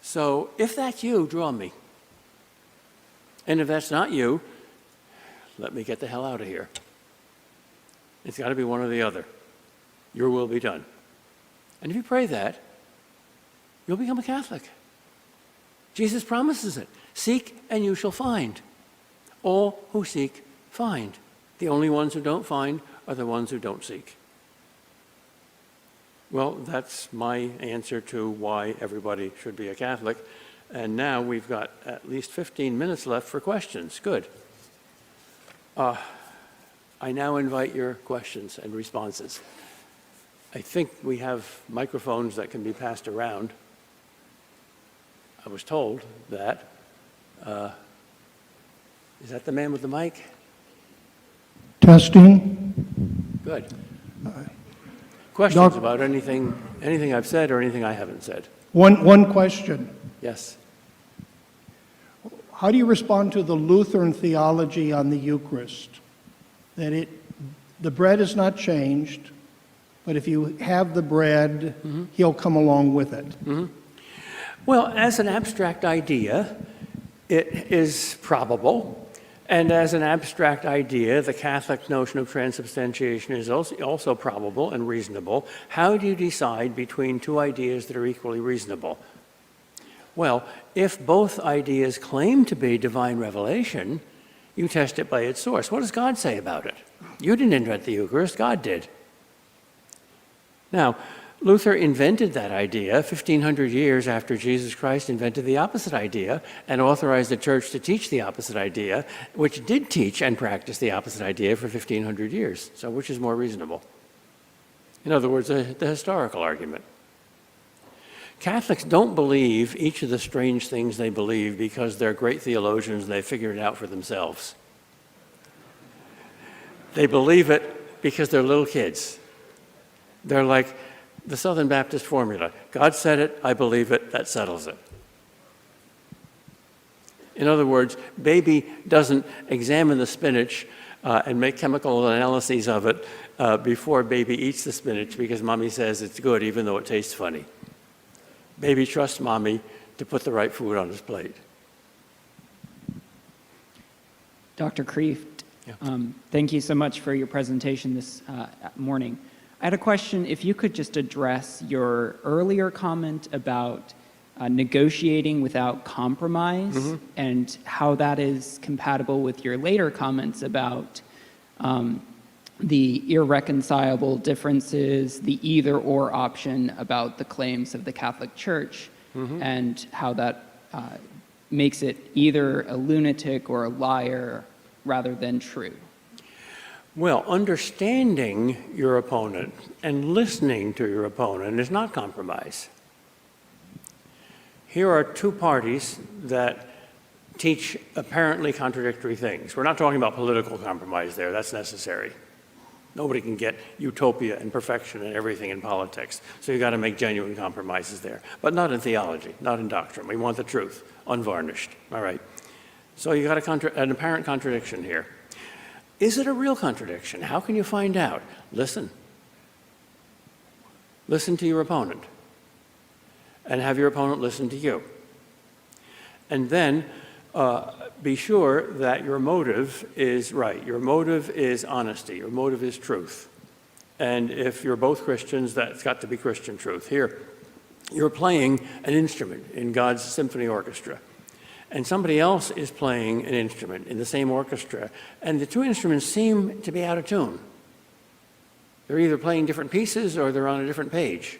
Speaker 1: So if that's you, draw me. And if that's not you, let me get the hell out of here. It's got to be one or the other. Your will be done. And if you pray that, you'll become a Catholic. Jesus promises it. Seek and you shall find. All who seek, find. The only ones who don't find are the ones who don't seek. Well, that's my answer to why everybody should be a Catholic. And now we've got at least 15 minutes left for questions. Good. I now invite your questions and responses. I think we have microphones that can be passed around. I was told that. Is that the man with the mic?
Speaker 2: Testing.
Speaker 1: Good. Questions about anything I've said or anything I haven't said?
Speaker 2: One question.
Speaker 1: Yes.
Speaker 2: How do you respond to the Lutheran theology on the Eucharist? that the bread is not changed, but if you have the bread, he'll come along with it.
Speaker 1: Well, as an abstract idea, it is probable. And as an abstract idea, the Catholic notion of transubstantiation is also probable and reasonable. How do you decide between two ideas that are equally reasonable? Well, if both ideas claim to be divine revelation, you test it by its source. What does God say about it? You didn't invent the Eucharist, God did. Now, Luther invented that idea 1,500 years after Jesus Christ invented the opposite idea and authorized the church to teach the opposite idea, which did teach and practice the opposite idea for 1,500 years. So which is more reasonable? In other words, the historical argument. Catholics don't believe each of the strange things they believe because they're great theologians and they figured it out for themselves. They believe it because they're little kids. They're like the Southern Baptist formula. God said it, I believe it, that settles it. In other words, baby doesn't examine the spinach and make chemical analyses of it before baby eats the spinach because mommy says it's good even though it tastes funny. Baby trusts mommy to put the right food on his plate.
Speaker 3: Dr. Kreeft, thank you so much for your presentation this morning. I had a question, if you could just address your earlier comment about negotiating without compromise and how that is compatible with your later comments about the irreconcilable differences, the either-or option about the claims of the Catholic Church, and how that makes it either a lunatic or a liar rather than true.
Speaker 1: Well, understanding your opponent and listening to your opponent is not compromise. Here are two parties that teach apparently contradictory things. We're not talking about political compromise there, that's necessary. Nobody can get utopia and perfection and everything in politics, so you've got to make genuine compromises there. But not in theology, not in doctrine. We want the truth, unvarnished, all right? So you got an apparent contradiction here. Is it a real contradiction? How can you find out? Listen. Listen to your opponent. And have your opponent listen to you. And then be sure that your motive is right. Your motive is honesty. Your motive is truth. And if you're both Christians, that's got to be Christian truth. Here, you're playing an instrument in God's symphony orchestra. And somebody else is playing an instrument in the same orchestra, and the two instruments seem to be out of tune. They're either playing different pieces or they're on a different page.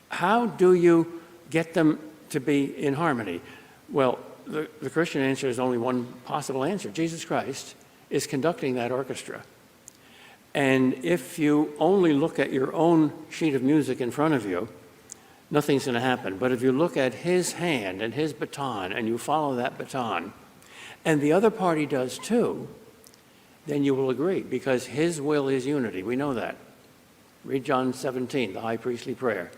Speaker 1: How do you get them to be in harmony? Well, the Christian answer is only one possible answer. Jesus Christ is conducting that orchestra. And if you only look at your own sheet of music in front of you, nothing's going to happen. But if you look at his hand and his baton and you follow that baton, and the other party does too, then you will agree because his will is unity. We know that. Read John 17, the high priestly prayer.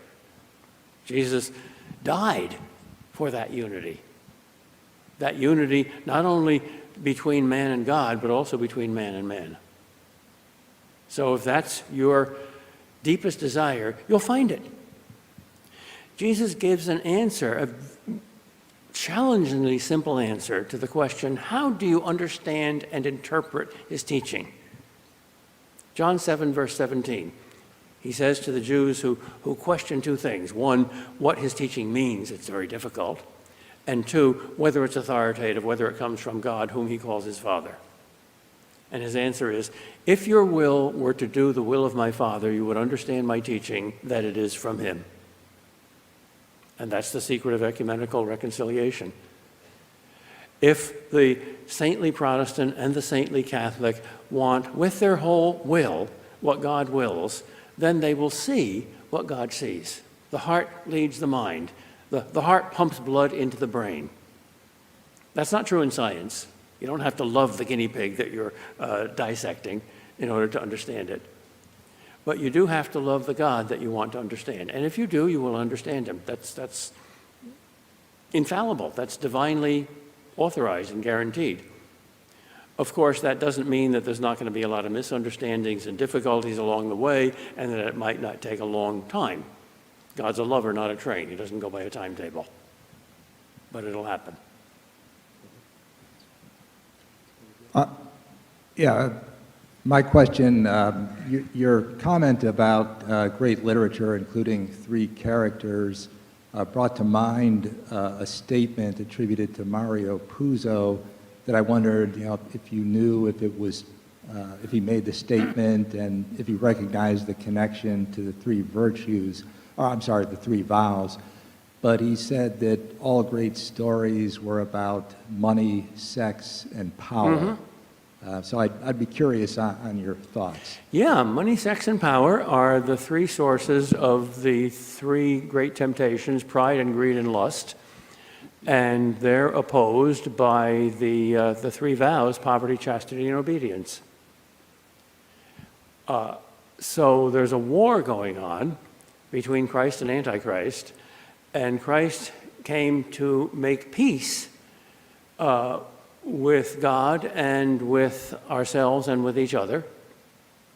Speaker 1: Jesus died for that unity. That unity not only between man and God, but also between man and man. So if that's your deepest desire, you'll find it. Jesus gives an answer, a challengingly simple answer to the question, how do you understand and interpret his teaching? John 7, verse 17. He says to the Jews who question two things. One, what his teaching means, it's very difficult. And two, whether it's authoritative, whether it comes from God, whom he calls his Father. And his answer is, if your will were to do the will of my Father, you would understand my teaching that it is from him. And that's the secret of ecumenical reconciliation. If the saintly Protestant and the saintly Catholic want, with their whole will, what God wills, then they will see what God sees. The heart leads the mind. The heart pumps blood into the brain. That's not true in science. You don't have to love the guinea pig that you're dissecting in order to understand it. But you do have to love the God that you want to understand. And if you do, you will understand him. That's infallible. That's divinely authorized and guaranteed. Of course, that doesn't mean that there's not going to be a lot of misunderstandings and difficulties along the way, and that it might not take a long time. God's a lover, not a train. He doesn't go by a timetable. But it'll happen.
Speaker 4: Yeah, my question, your comment about great literature, including three characters, brought to mind a statement attributed to Mario Puzo that I wondered, if you knew if it was, if he made the statement and if you recognized the connection to the three virtues, the three vows. But he said that all great stories were about money, sex, and power.
Speaker 1: Mm-hmm.
Speaker 4: So I'd be curious on your thoughts.
Speaker 1: Yeah, money, sex, and power are the three sources of the three great temptations, pride and greed and lust. And they're opposed by the three vows, poverty, chastity, and obedience. So there's a war going on between Christ and Antichrist, and Christ came to make peace with God and with ourselves and with each other.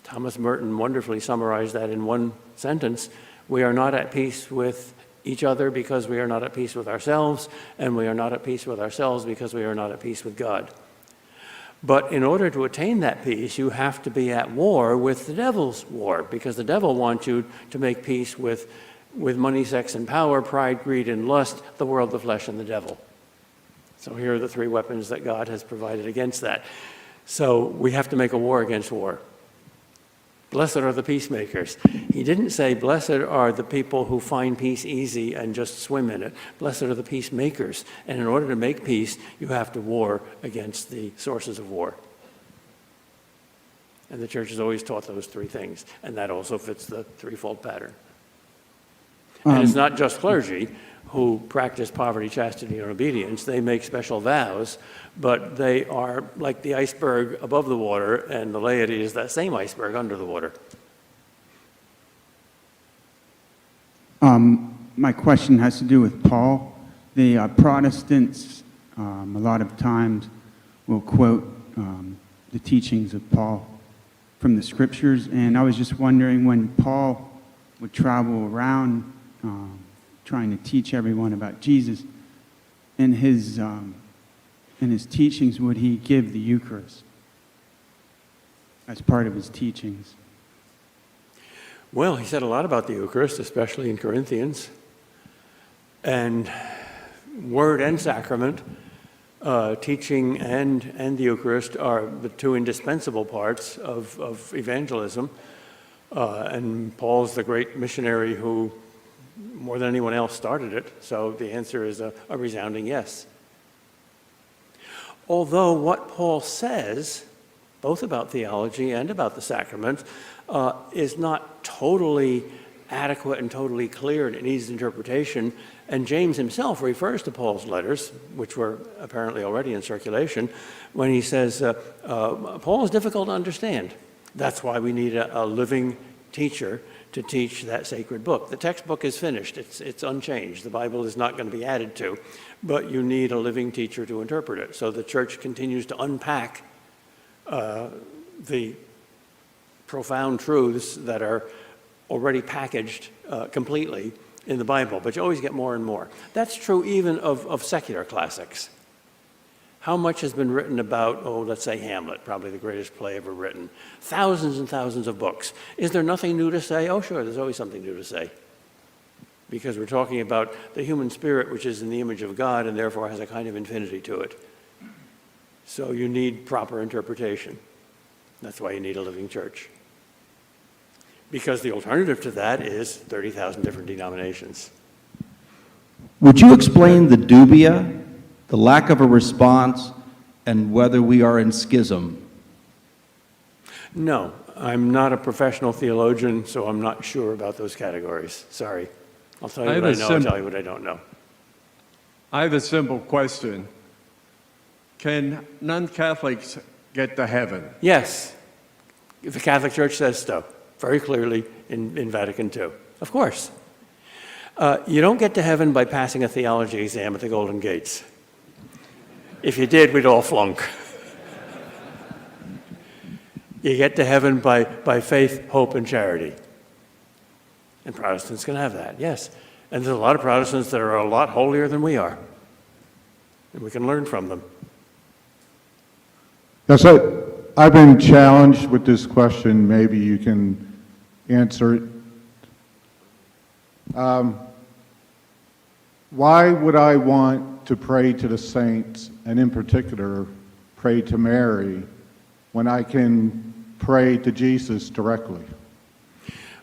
Speaker 1: Thomas Merton wonderfully summarized that in one sentence. We are not at peace with each other because we are not at peace with ourselves, and we are not at peace with ourselves because we are not at peace with God. But in order to attain that peace, you have to be at war with the devil's war, because the devil wants you to make peace with money, sex, and power, pride, greed, and lust, the world, the flesh, and the devil. So here are the three weapons that God has provided against that. So we have to make a war against war. Blessed are the peacemakers. He didn't say, blessed are the people who find peace easy and just swim in it. Blessed are the peacemakers. And in order to make peace, you have to war against the sources of war. And the church has always taught those three things. And that also fits the threefold pattern. And it's not just clergy who practice poverty, chastity, and obedience. They make special vows, but they are like the iceberg above the water, and the laity is that same iceberg under the water.
Speaker 5: My question has to do with Paul. The Protestants a lot of times will quote the teachings of Paul from the scriptures, and I was just wondering, when Paul would travel around trying to teach everyone about Jesus, in his teachings, would he give the Eucharist as part of his teachings?
Speaker 1: Well, he said a lot about the Eucharist, especially in Corinthians. And word and sacrament, teaching and the Eucharist are the two indispensable parts of evangelism. And Paul's the great missionary who, more than anyone else, started it. So the answer is a resounding yes. Although what Paul says, both about theology and about the sacraments, is not totally adequate and totally clear, and it needs interpretation. And James himself refers to Paul's letters, which were apparently already in circulation, when he says, Paul is difficult to understand. That's why we need a living teacher to teach that sacred book. The textbook is finished. It's unchanged. The Bible is not going to be added to, but you need a living teacher to interpret it. So the church continues to unpack the profound truths that are already packaged completely in the Bible, but you always get more and more. That's true even of secular classics. How much has been written about, let's say Hamlet, probably the greatest play ever written. Thousands and thousands of books. Is there nothing new to say? Oh, sure, there's always something new to say. Because we're talking about the human spirit, which is in the image of God, and therefore has a kind of infinity to it. So you need proper interpretation. That's why you need a living church. Because the alternative to that is 30,000 different denominations.
Speaker 6: Would you explain the dubia, the lack of a response, and whether we are in schism?
Speaker 1: No, I'm not a professional theologian, so I'm not sure about those categories. Sorry. I'll tell you what I know, I'll tell you what I don't know.
Speaker 7: I have a simple question. Can non-Catholics get to heaven?
Speaker 1: Yes. The Catholic Church says so, very clearly in Vatican II. Of course. You don't get to heaven by passing a theology exam at the Golden Gates. If you did, we'd all flunk. You get to heaven by faith, hope, and charity. And Protestants can have that, yes. And there's a lot of Protestants that are a lot holier than we are. And we can learn from them.
Speaker 8: Yes, I've been challenged with this question. Maybe you can answer it. Why would I want to pray to the saints, and in particular, pray to Mary, when I can pray to Jesus directly?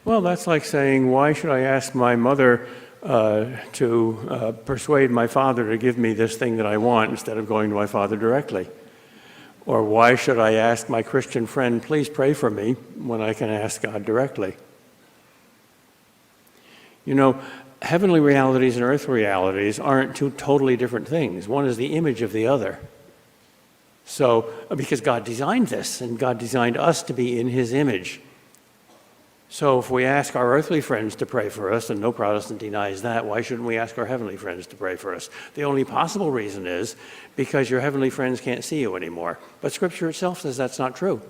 Speaker 1: Well, that's like saying, why should I ask my mother to persuade my father to give me this thing that I want instead of going to my father directly? Or why should I ask my Christian friend, please pray for me, when I can ask God directly? You know, heavenly realities and earthly realities aren't two totally different things. One is the image of the other. So, because God designed this, and God designed us to be in His image. So if we ask our earthly friends to pray for us, and no Protestant denies that, why shouldn't we ask our heavenly friends to pray for us? The only possible reason is because your heavenly friends can't see you anymore. But Scripture itself says that's not true.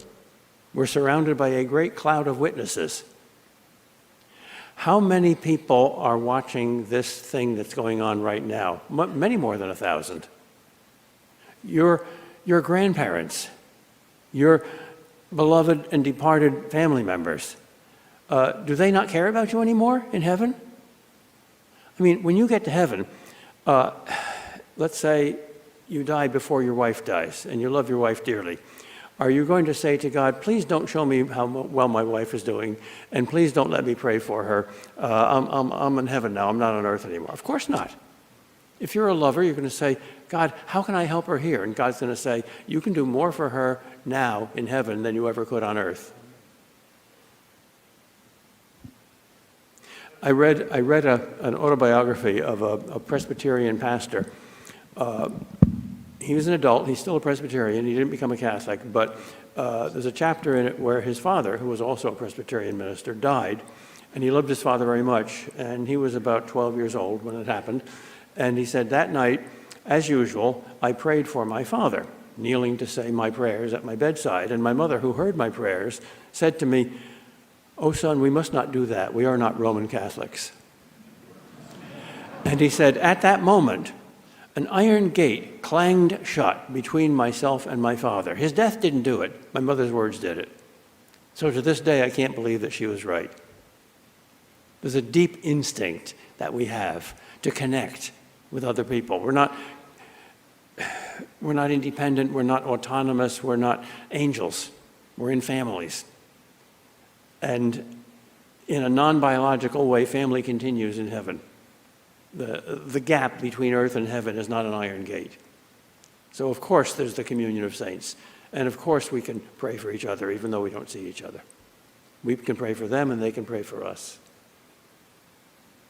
Speaker 1: We're surrounded by a great cloud of witnesses. How many people are watching this thing that's going on right now? Many more than 1,000. Your grandparents, your beloved and departed family members. Do they not care about you anymore in heaven? I mean, when you get to heaven, let's say you die before your wife dies, and you love your wife dearly. Are you going to say to God, please don't show me how well my wife is doing, and please don't let me pray for her. I'm in heaven now, I'm not on earth anymore. Of course not. If you're a lover, you're going to say, God, how can I help her here? And God's going to say, you can do more for her now in heaven than you ever could on earth. I read an autobiography of a Presbyterian pastor. He was an adult. He's still a Presbyterian. He didn't become a Catholic, but there's a chapter in it where his father, who was also a Presbyterian minister, died, and he loved his father very much, and he was about 12 years old when it happened, and he said, that night, as usual, I prayed for my father, kneeling to say my prayers at my bedside, and my mother, who heard my prayers, said to me, oh, son, we must not do that. We are not Roman Catholics. And he said, at that moment, an iron gate clanged shut between myself and my father. His death didn't do it. My mother's words did it. So to this day, I can't believe that she was right. There's a deep instinct that we have to connect with other people. We're not independent. We're not autonomous. We're not angels. We're in families. And in a non-biological way, family continues in heaven. The gap between earth and heaven is not an iron gate. So of course there's the communion of saints. And of course we can pray for each other even though we don't see each other. We can pray for them and they can pray for us.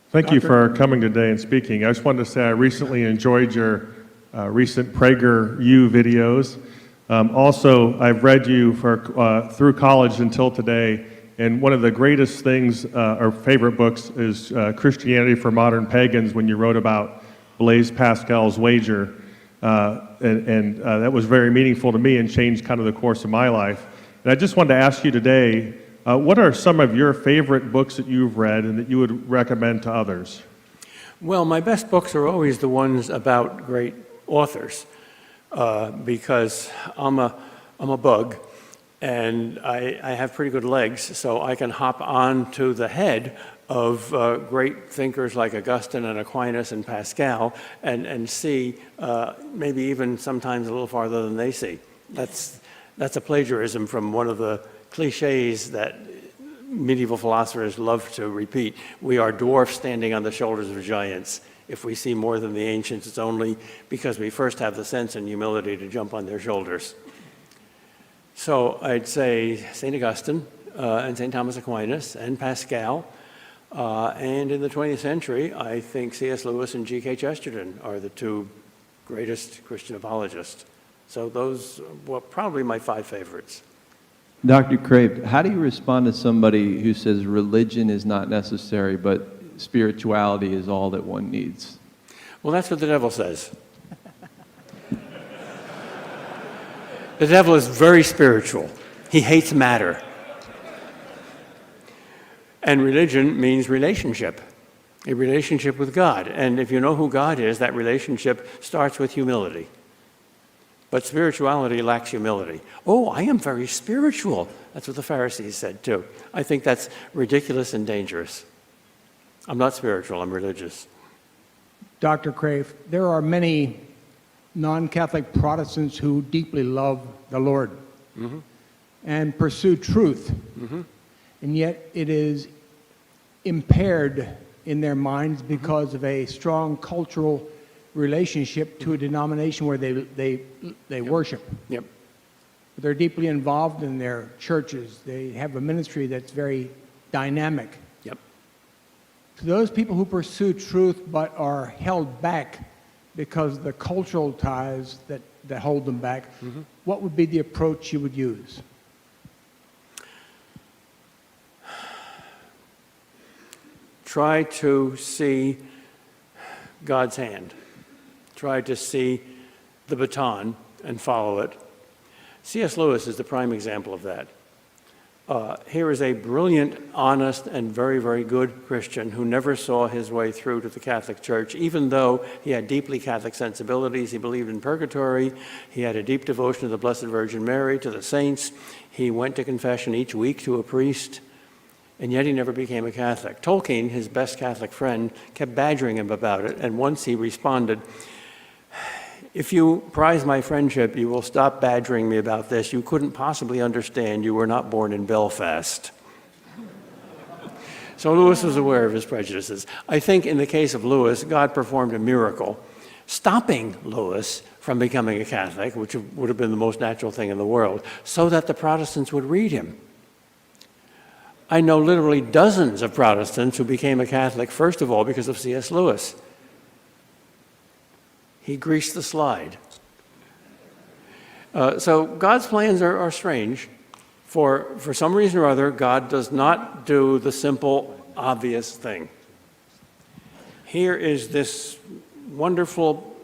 Speaker 9: Thank you for coming today and speaking. I just wanted to say I recently enjoyed your recent PragerU videos. Also, I've read you through college until today. And one of the greatest things, or favorite books, is Christianity for Modern Pagans, when you wrote about Blaise Pascal's wager. And that was very meaningful to me and changed kind of the course of my life. And I just wanted to ask you today, what are some of your favorite books that you've read and that you would recommend to others?
Speaker 1: Well, my best books are always the ones about great authors, because I'm a bug. And I have pretty good legs, so I can hop on to the head of great thinkers like Augustine and Aquinas and Pascal and see maybe even sometimes a little farther than they see. That's a plagiarism from one of the cliches that medieval philosophers love to repeat. We are dwarfs standing on the shoulders of giants. If we see more than the ancients, it's only because we first have the sense and humility to jump on their shoulders. So I'd say St. Augustine and St. Thomas Aquinas and Pascal. And in the 20th century, I think C.S. Lewis and G.K. Chesterton are the two greatest Christian apologists. So those were probably my 5 favorites.
Speaker 10: Dr. Crave, how do you respond to somebody who says religion is not necessary, but spirituality is all that one needs?
Speaker 1: Well, that's what the devil says. The devil is very spiritual. He hates matter. And religion means relationship, a relationship with God. And if you know who God is, that relationship starts with humility. But spirituality lacks humility. Oh, I am very spiritual. That's what the Pharisees said too. I think that's ridiculous and dangerous. I'm not spiritual, I'm religious.
Speaker 2: Dr. Crave, there are many non-Catholic Protestants who deeply love the Lord and pursue truth, and yet it is impaired in their minds because of a strong cultural relationship to a denomination where they worship.
Speaker 1: Yep.
Speaker 2: They're deeply involved in their churches. They have a ministry that's very dynamic.
Speaker 1: Yep.
Speaker 2: To those people who pursue truth but are held back because of the cultural ties that hold them back, what would be the approach you would use?
Speaker 1: Try to see God's hand. Try to see the baton and follow it. C.S. Lewis is the prime example of that. Here is a brilliant, honest, and very, very good Christian who never saw his way through to the Catholic Church, even though he had deeply Catholic sensibilities. He believed in purgatory. He had a deep devotion to the Blessed Virgin Mary, to the saints. He went to confession each week to a priest, and yet he never became a Catholic. Tolkien, his best Catholic friend, kept badgering him about it, and once he responded, "If you prize my friendship, you will stop badgering me about this. You couldn't possibly understand. You were not born in Belfast." So Lewis was aware of his prejudices. I think in the case of Lewis, God performed a miracle, stopping Lewis from becoming a Catholic, which would have been the most natural thing in the world, so that the Protestants would read him. I know literally dozens of Protestants who became a Catholic, first of all, because of C.S. Lewis. He greased the slide. So God's plans are strange. For some reason or other, God does not do the simple, obvious thing. Here is this wonderful,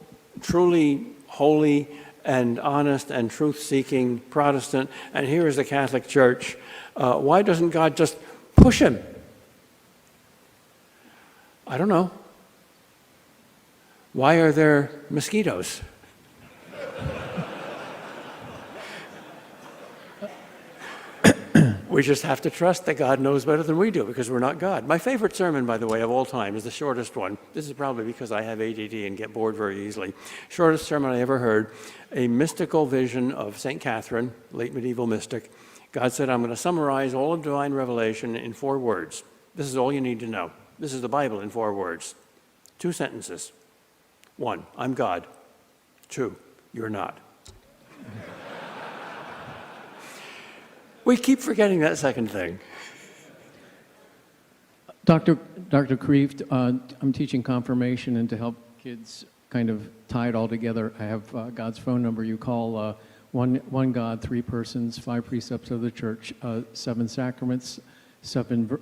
Speaker 1: truly holy and honest and truth-seeking Protestant, and here is the Catholic Church. Why doesn't God just push him? I don't know. Why are there mosquitoes? We just have to trust that God knows better than we do because we're not God. My favorite sermon, by the way, of all time is the shortest one. This is probably because I have ADD and get bored very easily. Shortest sermon I ever heard, a mystical vision of St. Catherine, late medieval mystic. God said, "I'm going to summarize all of divine revelation in 4 words. This is all you need to know. This is the Bible in 4 words. 2 sentences. 1, I'm God. 2, you're not." We keep forgetting that second thing.
Speaker 11: Dr. Kreeft, I'm teaching confirmation, and to help kids kind of tie it all together, I have God's phone number. You call one God, 3 persons, 5 precepts of the church, 7 sacraments, 7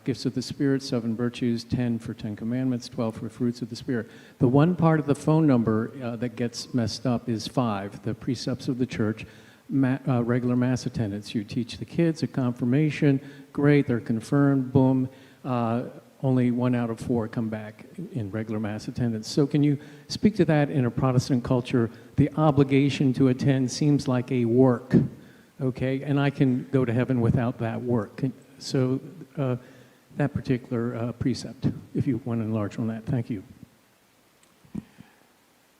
Speaker 11: gifts of the Spirit, 7 virtues, 10 for 10 commandments, 12 for fruits of the Spirit. The one part of the phone number that gets messed up is 5, the precepts of the church. Regular Mass attendance. You teach the kids at confirmation, great, they're confirmed, boom. Only 1 out of 4 come back in regular Mass attendance. So can you speak to that in a Protestant culture? The obligation to attend seems like a work, okay? And I can go to heaven without that work. So that particular precept, if you want to enlarge on that. Thank you.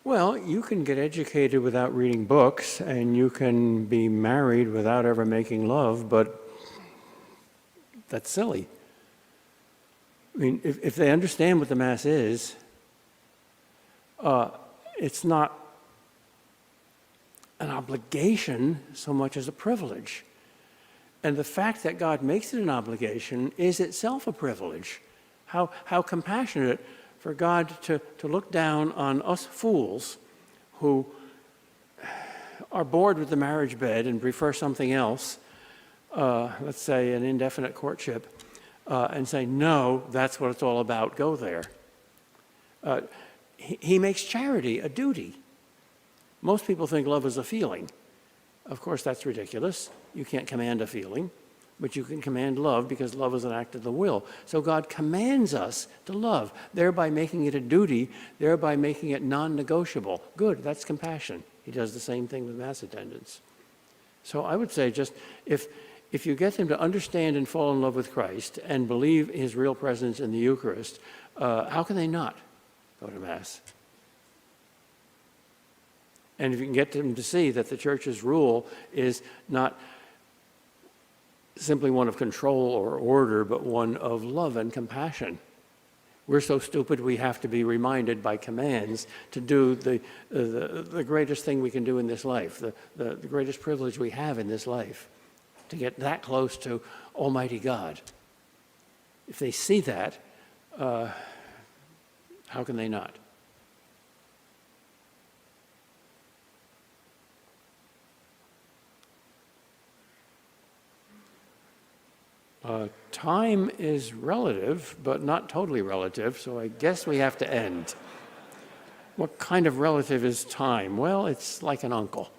Speaker 1: Well, you can get educated without reading books, and you can be married without ever making love, but that's silly. I mean, if they understand what the Mass is, it's not an obligation so much as a privilege. And the fact that God makes it an obligation is itself a privilege. How compassionate for God to look down on us fools who are bored with the marriage bed and prefer something else, let's say an indefinite courtship, and say, no, that's what it's all about, go there. He makes charity a duty. Most people think love is a feeling. Of course, that's ridiculous. You can't command a feeling, but you can command love because love is an act of the will. So God commands us to love, thereby making it a duty, thereby making it non-negotiable. Good, that's compassion. He does the same thing with mass attendance. So I would say just if you get them to understand and fall in love with Christ and believe his real presence in the Eucharist, how can they not go to Mass? And if you can get them to see that the Church's rule is not simply one of control or order, but one of love and compassion. We're so stupid we have to be reminded by commands to do the greatest thing we can do in this life, the greatest privilege we have in this life, to get that close to Almighty God. If they see that, how can they not? Time is relative, but not totally relative, so I guess we have to end. What kind of relative is time? Well, it's like an uncle.